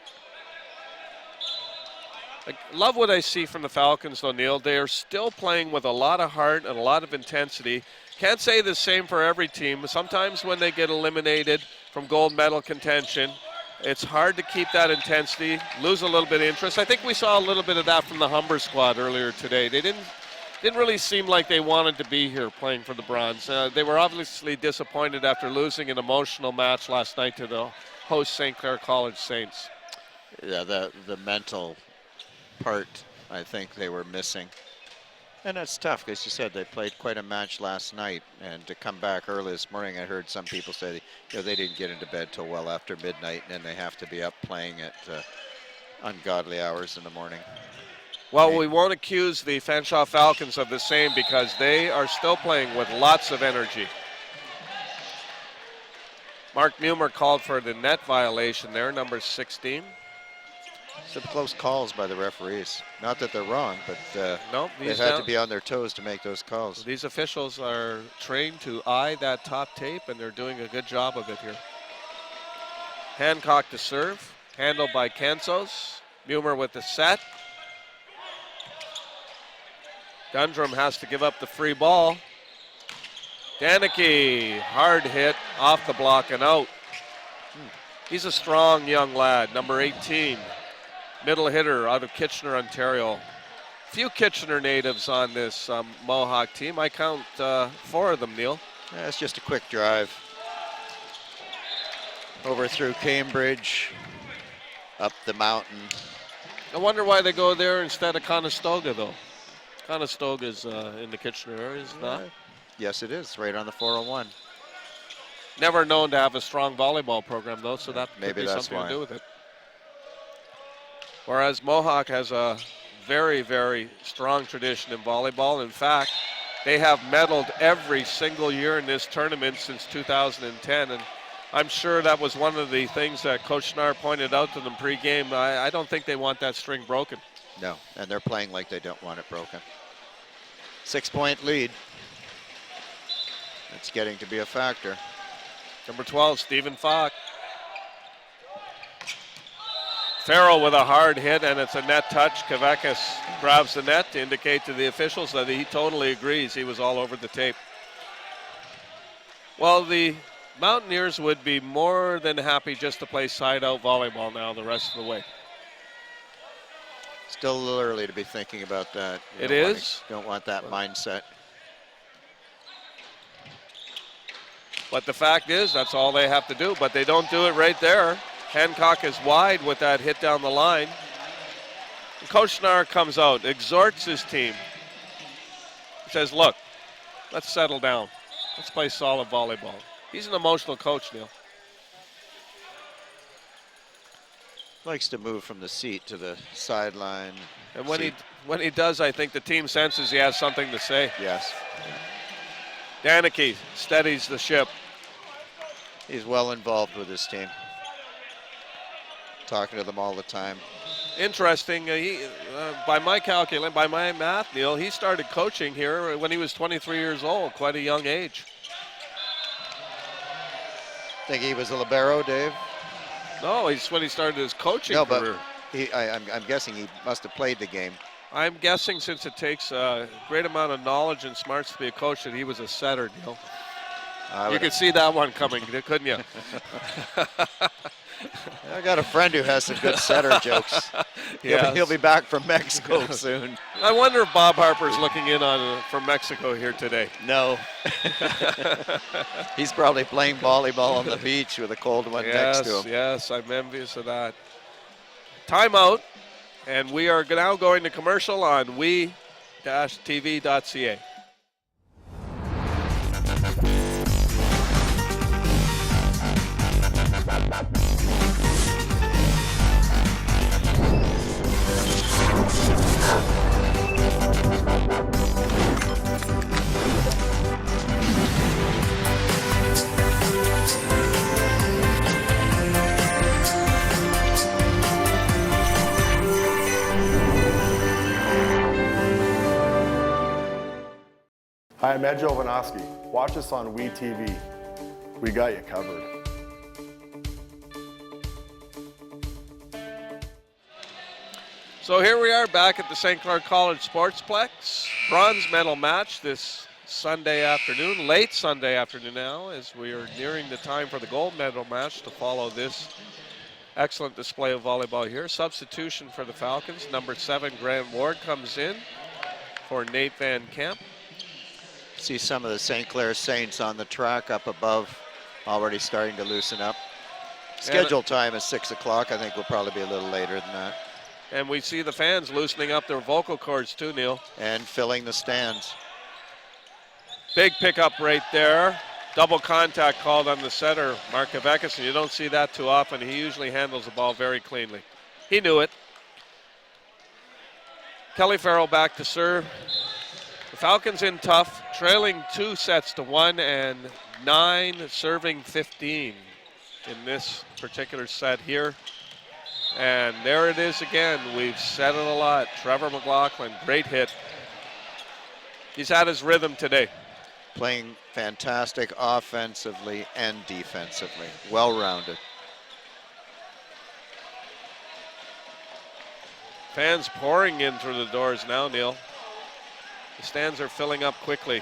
I love what I see from the Falcons, though, Neil. They are still playing with a lot of heart and a lot of intensity. Can't say the same for every team. Sometimes when they get eliminated from gold medal contention, it's hard to keep that intensity, lose a little bit of interest. I think we saw a little bit of that from the Humber squad earlier today. They didn't really seem like they wanted to be here playing for the bronze. They were obviously disappointed after losing an emotional match last night to the host St. Clair College Saints. Yeah, the mental part, I think they were missing. And that's tough, because you said they played quite a match last night, and to come back early this morning, I heard some people say they didn't get into bed till well after midnight, and then they have to be up playing at ungodly hours in the morning. Well, we won't accuse the Fanshawe Falcons of the same, because they are still playing with lots of energy. Mark Mumer called for the net violation there, number 16. Some close calls by the referees. Not that they're wrong, but they've had to be on their toes to make those calls. These officials are trained to eye that top tape, and they're doing a good job of it here. Hancock to serve, handled by Kansos. Mumer with the set. Dundrum has to give up the free ball. Danicke, hard hit, off the block and out. He's a strong young lad, number 18. Middle hitter out of Kitchener, Ontario. Few Kitchener natives on this Mohawk team. I count 4 of them, Neil. Yeah, it's just a quick drive. Over through Cambridge, up the mountain. I wonder why they go there instead of Conestoga, though. Conestoga's in the Kitchener area, is it not? Yes, it is, right on the 401. Never known to have a strong volleyball program, though, so that maybe could be that's something why. to do with it. Whereas Mohawk has a very, very strong tradition in volleyball. In fact, they have medaled every single year in this tournament since 2010, and I'm sure that was one of the things that Coach Schnarr pointed out to them pregame. I don't think they want that string broken. No, and they're playing like they don't want it broken. 6-point lead. It's getting to be a factor. Number 12, Stephen Falk. Farrell with a hard hit, and it's a net touch. Kavakis grabs the net to indicate to the officials that he totally agrees. He was all over the tape. Well, the Mountaineers would be more than happy just to play side-out volleyball now the rest of the way. Still a little early to be thinking about that. It is. Don't want that mindset. But the fact is, that's all they have to do, but they don't do it right there. Hancock is wide with that hit down the line. And Coach Schnarr comes out, exhorts his team. He says, look, let's settle down. Let's play solid volleyball. He's an emotional coach, Neil. Likes to move from the seat to the sideline. And when he does, I think the team senses he has something to say. Yes. Danicke steadies the ship. He's well involved with his team. Talking to them all the time. Interesting, by my calculation, by my math, Neil, he started coaching here when he was 23 years old, quite a young age. Think he was a libero, Dave? No, he's when he started his coaching career. I'm guessing he must have played the game. I'm guessing since it takes a great amount of knowledge and smarts to be a coach that he was a setter, Neil. You could see that one coming, couldn't you? I got a friend who has some good setter jokes. Yes. He'll be back from Mexico soon. I wonder if Bob Harper's looking in on from Mexico here today. No. He's probably playing volleyball on the beach with a cold one next to him. Yes, I'm envious of that. Timeout, and we are now going to commercial on we-tv.ca. Hi, I'm Ed Jovanovski. Watch us on WeTV. We got you covered. So here we are back at the St. Clair College Sportsplex. Bronze medal match this Sunday afternoon, late Sunday afternoon now, as we are nearing the time for the gold medal match to follow this excellent display of volleyball here. Substitution for the Falcons. Number 7, Grant Ward, comes in for Nate Van Kemp. See some of the St. Clair Saints on the track up above, already starting to loosen up. Schedule time is 6 o'clock. I think we'll probably be a little later than that. And we see the fans loosening up their vocal cords too, Neil. And filling the stands. Big pickup right there. Double contact called on the setter, Mark Kavekis, and you don't see that too often. He usually handles the ball very cleanly. He knew it. Kelly Farrell back to serve. The Falcons in tough, trailing 2-1 and 9 serving 15 in this particular set here. And there it is again. We've said it a lot. Trevor McLaughlin, great hit. He's had his rhythm today. Playing fantastic offensively and defensively. Well-rounded. Fans pouring in through the doors now, Neil. The stands are filling up quickly.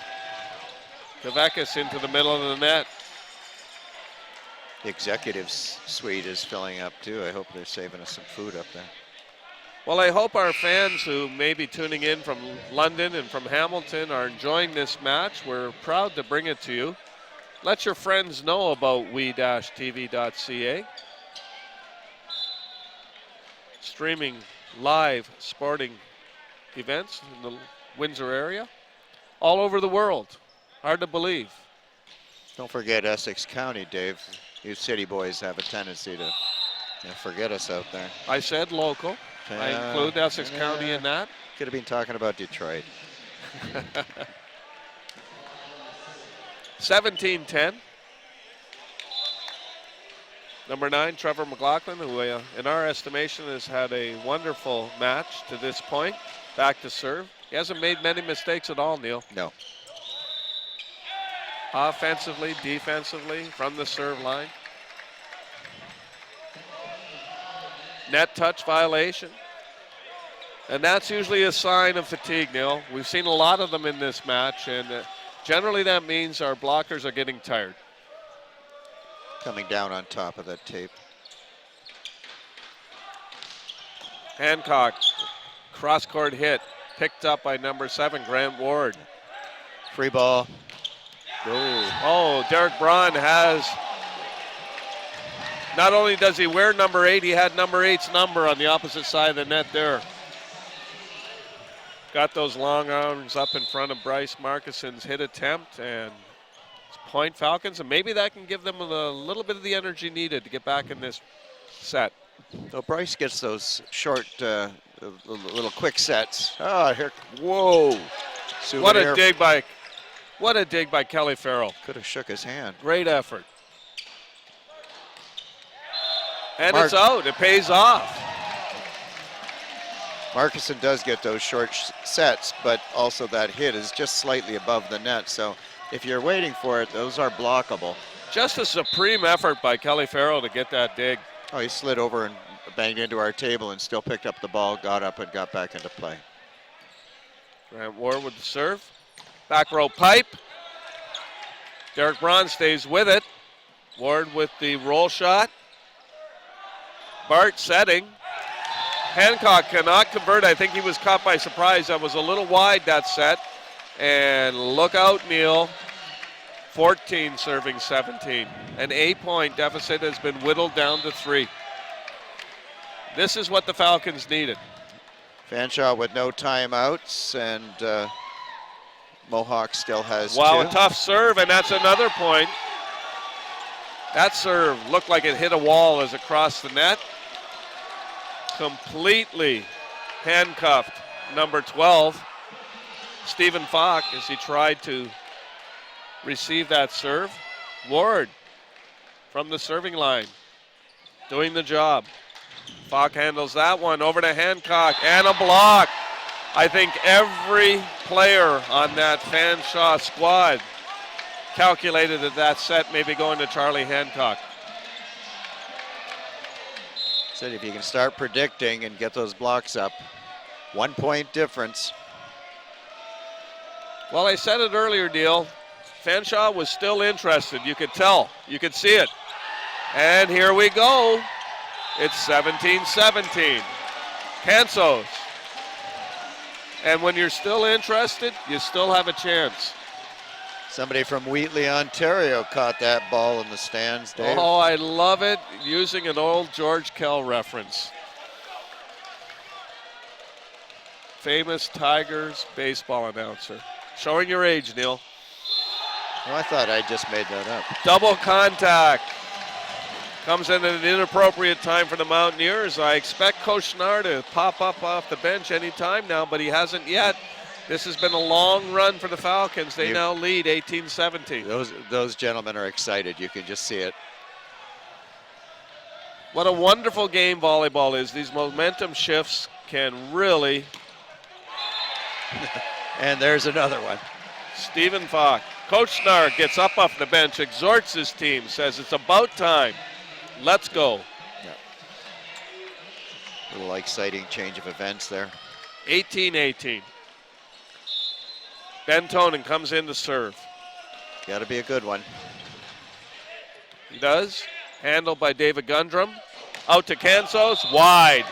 Kavekis into the middle of the net. The executives suite is filling up too. I hope they're saving us some food up there. Well, I hope our fans who may be tuning in from London and from Hamilton are enjoying this match. We're proud to bring it to you. Let your friends know about we-tv.ca. Streaming live sporting events in the Windsor area, all over the world. Hard to believe. Don't forget Essex County, Dave. You city boys have a tendency to forget us out there. I said local. I include Essex County in that. Could have been talking about Detroit. 17-10. Number 9, Trevor McLaughlin, who in our estimation has had a wonderful match to this point. Back to serve. He hasn't made many mistakes at all, Neil. No. Offensively, defensively, from the serve line. Net touch violation. And that's usually a sign of fatigue, Neil. We've seen a lot of them in this match, and generally that means our blockers are getting tired. Coming down on top of that tape. Hancock, cross-court hit, picked up by number 7, Grant Ward. Free ball. Oh, Derek Braun has, not only does he wear number 8, he had number 8's number on the opposite side of the net there. Got those long arms up in front of Bryce Markison's hit attempt, and it's point Falcons, and maybe that can give them a little bit of the energy needed to get back in this set. So Bryce gets those short, little quick sets. Oh, here, whoa. Souvenir. What a dig by Kelly Farrell. Could have shook his hand. Great effort. And it's out. It pays off. Markison does get those short sets, but also that hit is just slightly above the net. So if you're waiting for it, those are blockable. Just a supreme effort by Kelly Farrell to get that dig. Oh, he slid over and banged into our table and still picked up the ball, got up and got back into play. Grant Ward with the serve. Back row pipe. Derek Braun stays with it. Ward with the roll shot. Bart setting. Hancock cannot convert. I think he was caught by surprise. That was a little wide, that set. And look out, Neil. 14 serving 17. An 8-point deficit has been whittled down to 3. This is what the Falcons needed. Fanshawe with no timeouts, and Mohawk still has Wow, 2. a tough serve, and that's another point. That serve looked like it hit a wall as it crossed the net. Completely handcuffed number 12, Stephen Falk, as he tried to receive that serve. Ward from the serving line, doing the job. Falk handles that one over to Hancock, and a block. I think every player on that Fanshawe squad calculated that set may be going to Charlie Hancock. So if you can start predicting and get those blocks up, 1 point difference. Well, I said it earlier, Neil. Fanshawe was still interested. You could tell. You could see it. And here we go. It's 17-17. Cansos. And when you're still interested, you still have a chance. Somebody from Wheatley, Ontario caught that ball in the stands, Dave. Oh, I love it. Using an old George Kell reference. Famous Tigers baseball announcer. Showing your age, Neil. Oh, I thought I just made that up. Double contact. Comes in at an inappropriate time for the Mountaineers. I expect Coach Schnarr to pop up off the bench any time now, but he hasn't yet. This has been a long run for the Falcons. They now lead 18-17. Those gentlemen are excited. You can just see it. What a wonderful game volleyball is. These momentum shifts can really... And there's another one. Stephen Falk. Coach Schnarr gets up off the bench, exhorts his team, says it's about time. Let's go. Yeah. Little exciting change of events there. 18-18. Ben Tonin comes in to serve. Got to be a good one. He does. Handled by David Gundrum. Out to Cansos, wide.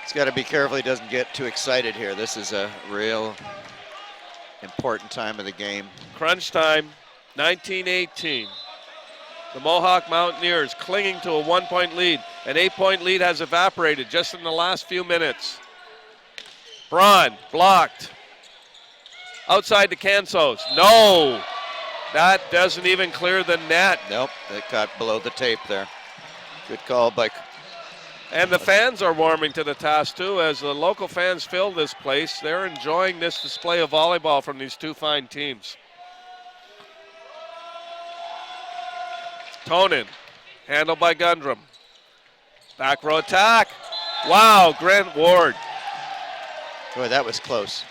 He's got to be careful he doesn't get too excited here. This is a real important time of the game. Crunch time, 19-18. The Mohawk Mountaineers clinging to a 1 point lead. An 8 point lead has evaporated just in the last few minutes. Braun blocked. Outside to Cansos. No! That doesn't even clear the net. Nope, that got below the tape there. Good call by... And the fans are warming to the task too. As the local fans fill this place, they're enjoying this display of volleyball from these two fine teams. Tonin, handled by Gundrum. Back row attack. Wow, Grant Ward. Boy, that was close.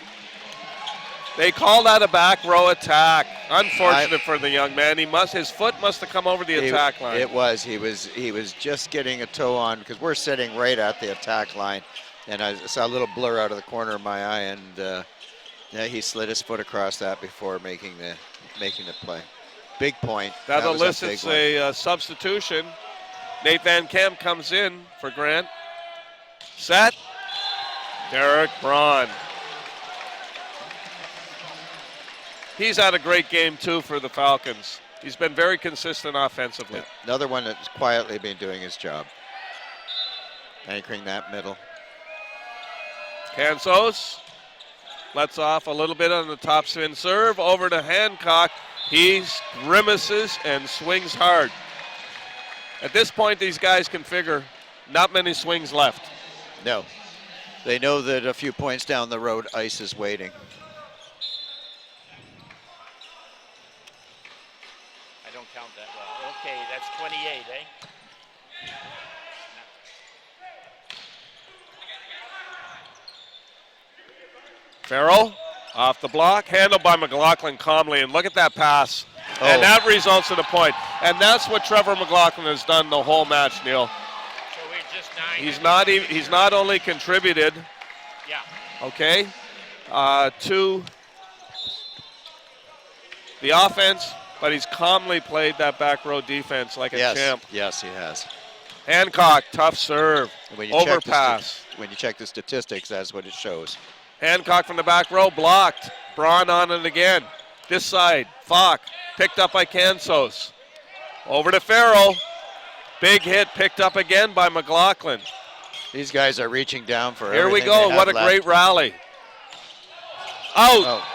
They call that a back row attack. Unfortunate for the young man. His foot must have come over the attack line. It was. He was just getting a toe on because we're sitting right at the attack line, and I saw a little blur out of the corner of my eye, and yeah, he slid his foot across that before making the play. Big point. That elicits a substitution. Nate Van Kamp comes in for Grant. Set. Derek Braun. He's had a great game, too, for the Falcons. He's been very consistent offensively. Yeah, another one that's quietly been doing his job. Anchoring that middle. Cansos lets off a little bit on the top spin serve. Over to Hancock. He grimaces and swings hard. At this point, these guys can figure not many swings left. No. They know that a few points down the road, ice is waiting. Count that well. Okay, that's 28, eh? Farrell off the block, handled by McLaughlin calmly, and look at that pass. Oh. And that results in a point. And that's what Trevor McLaughlin has done the whole match, Neil. So we're just 9. He's not only contributed, okay, to the offense, but he's calmly played that back row defense like a champ. Yes, he has. Hancock, tough serve, overpass. When you check the statistics, that's what it shows. Hancock from the back row, blocked. Braun on it again. This side, Falk, picked up by Cansos. Over to Farrell. Big hit picked up again by McLaughlin. These guys are reaching down for Here we go, what a great rally. Out. Oh.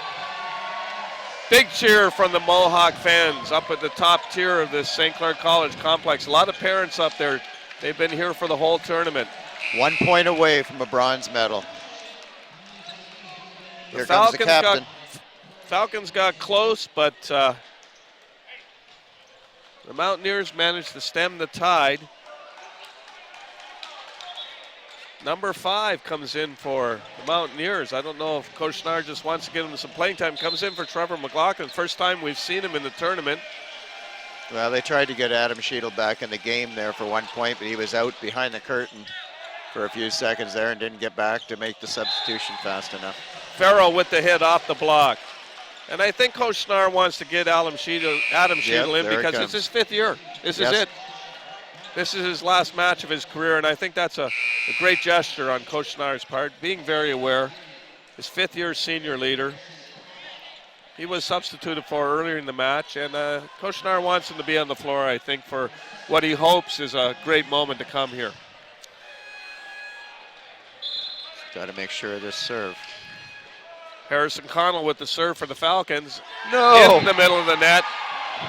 Big cheer from the Mohawk fans up at the top tier of this St. Clair College complex. A lot of parents up there. They've been here for the whole tournament. 1 point away from a bronze medal. Here comes the captain. Falcons got close, but the Mountaineers managed to stem the tide. Number 5 comes in for the Mountaineers. I don't know if Coach Schnarr just wants to get him some playing time. Comes in for Trevor McLaughlin. First time we've seen him in the tournament. Well, they tried to get Adam Sheedle back in the game there for one point, but he was out behind the curtain for a few seconds there and didn't get back to make the substitution fast enough. Farrell with the hit off the block. And I think Coach Schnarr wants to get Adam Sheedle in because it's his 5th year. This is it. This is his last match of his career, and I think that's a great gesture on Coach Schnarr's part, being very aware. His 5th year senior leader. He was substituted for earlier in the match, and Coach Schnarr wants him to be on the floor, I think, for what he hopes is a great moment to come here. Got to make sure of this serve. Harrison Connell with the serve for the Falcons. No! In the middle of the net.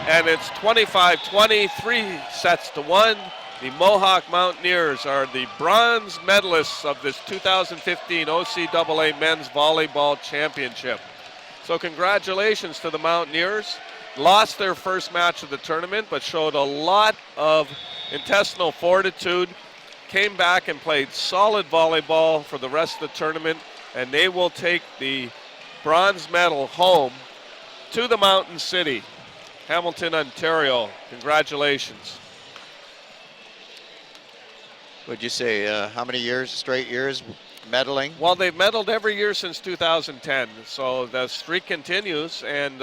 And it's 25-20, 3 sets to 1. The Mohawk Mountaineers are the bronze medalists of this 2015 OCAA Men's Volleyball Championship. So congratulations to the Mountaineers. Lost their first match of the tournament, but showed a lot of intestinal fortitude. Came back and played solid volleyball for the rest of the tournament, and they will take the bronze medal home to the Mountain City, Hamilton, Ontario. Congratulations. Would you say how many straight years medaling? Well, they've medaled every year since 2010, so the streak continues, and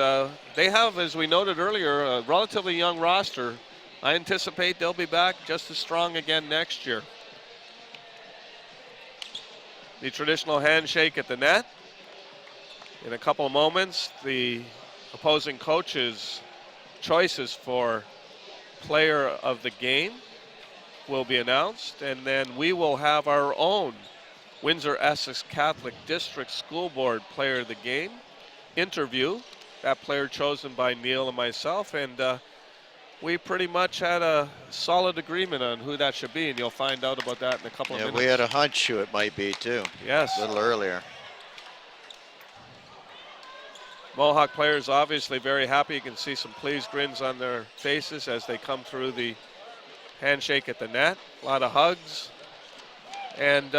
they have, as we noted earlier, a relatively young roster. I anticipate they'll be back just as strong again next year. The traditional handshake at the net. In a couple of moments, the opposing coach's choices for player of the game will be announced, and then we will have our own Windsor-Essex Catholic District School Board Player of the Game interview. That player chosen by Neil and myself, and we pretty much had a solid agreement on who that should be, and you'll find out about that in a couple of minutes. We had a hunch who it might be too. Yes. A little earlier. Mohawk players obviously very happy. You can see some pleased grins on their faces as they come through the handshake at the net. A lot of hugs. And,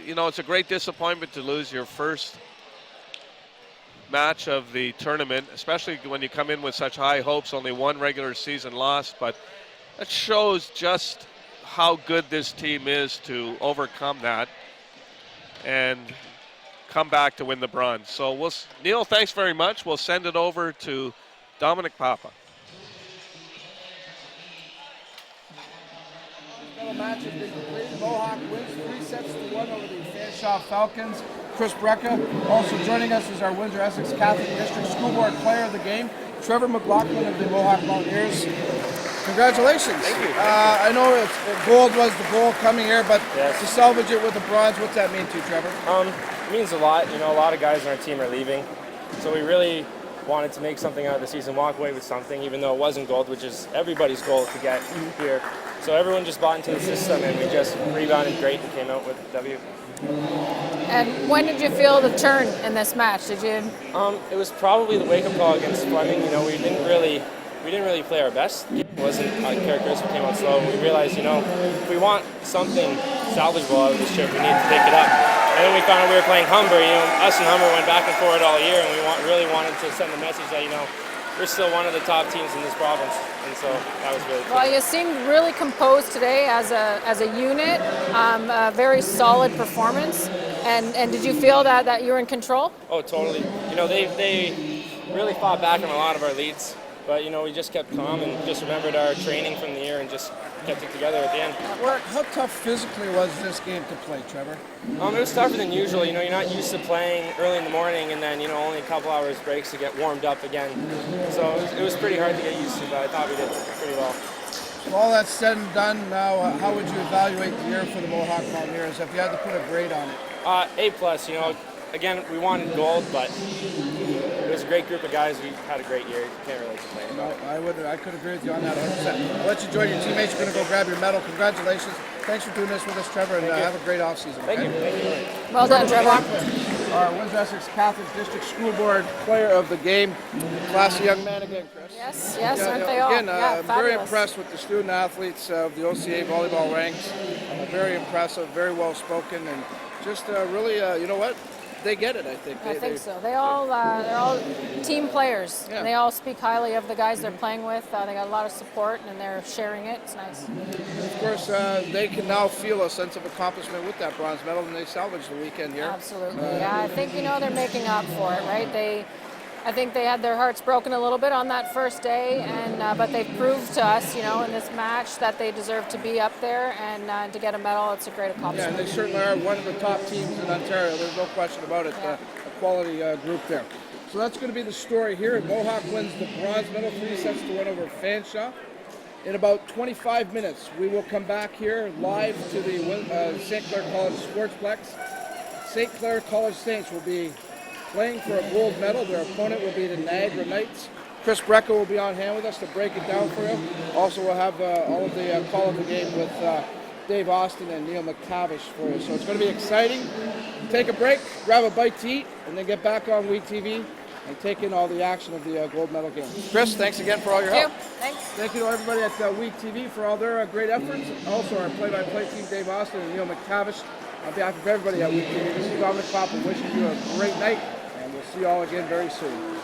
you know, it's a great disappointment to lose your first match of the tournament, especially when you come in with such high hopes, only one regular season loss. But that shows just how good this team is to overcome that and come back to win the bronze. So Neil, thanks very much. We'll send it over to Dominic Papa. Match has been completed. Mohawk wins 3-1 over the Fanshawe Falcons. Chris Brecka. Also joining us is our Windsor-Essex Catholic District School Board Player of the Game, Trevor McLaughlin of the Mohawk Mountaineers. Congratulations. Thank you. I know gold was the goal coming here, but to salvage it with the bronze, what's that mean to you, Trevor? It means a lot. You know, a lot of guys on our team are leaving, so we really wanted to make something out of the season, walk away with something, even though it wasn't gold, which is everybody's goal to get here. So everyone just bought into the system, and we just rebounded great and came out with a W. And when did you feel the turn in this match? Did you? It was probably the wake-up call against Fleming. You know, we didn't really play our best. It wasn't characteristic. We came out slow. We realized, you know, if we want something salvageable out of this trip, we need to pick it up. And then we found out we were playing Humber. You know, us and Humber went back and forth all year, and we really wanted to send the message that, you know, we're still one of the top teams in this province, and so that was really cool. Well, you seemed really composed today as a unit, a very solid performance. And did you feel that you were in control? Oh, totally. You know, they really fought back on a lot of our leads, but, you know, we just kept calm and just remembered our training from the year and just kept it together at the end. How tough physically was this game to play, Trevor? It was tougher than usual. You know, you're not used to playing early in the morning and then, you know, only a couple hours breaks to get warmed up again. So it was pretty hard to get used to, but I thought we did pretty well. With all that's said and done now, how would you evaluate the year for the Mohawk Mountaineers if you had to put a grade on it? A+. You know, again, we wanted gold, but it was a great group of guys. We had a great year. You can't really complain about it. I could agree with you on that 100%. I'll let you join your teammates. You're going to go grab your medal. Congratulations. Thanks for doing this with us, Trevor, and have a great offseason. Thank you. Well done, Trevor. our Windsor Essex Catholic District School Board Player of the Game. Classy young man again, Chris. Yes, aren't they all? Again, Yeah, I'm very fabulous. impressed with the student athletes of the OCAA volleyball ranks. Very impressive, very well spoken, and just really, you know what? They get it, I think. I think so. They're all team players. Yeah. They all speak highly of the guys they're playing with. They got a lot of support, and they're sharing it. It's nice. Of course, they can now feel a sense of accomplishment with that bronze medal, and they salvaged the weekend here. Absolutely. Yeah, I think they're making up for it, right? I think they had their hearts broken a little bit on that first day, and but they've proved to us, in this match that they deserve to be up there, and to get a medal, it's a great accomplishment. Yeah, and they certainly are one of the top teams in Ontario. There's no question about it. A quality group there. So that's going to be the story here. Mohawk wins the bronze medal, 3-1 over Fanshawe. In about 25 minutes, we will come back here live to the St. Clair College Sportsplex. St. Clair College Saints will be playing for a gold medal. Their opponent will be the Niagara Knights. Chris Brecka will be on hand with us to break it down for you. Also, we'll have all of the call of the game with Dave Austin and Neil McTavish for you. So it's going to be exciting. Take a break, grab a bite to eat, and then get back on Week TV and take in all the action of the gold medal game. Chris, thanks again for all your help. Thanks. Thank you to everybody at Week TV for all their great efforts. Also, our play-by-play team, Dave Austin and Neil McTavish. On behalf of everybody at Week TV, this is Dominic Papa wishing you a great night. We'll see you all again very soon.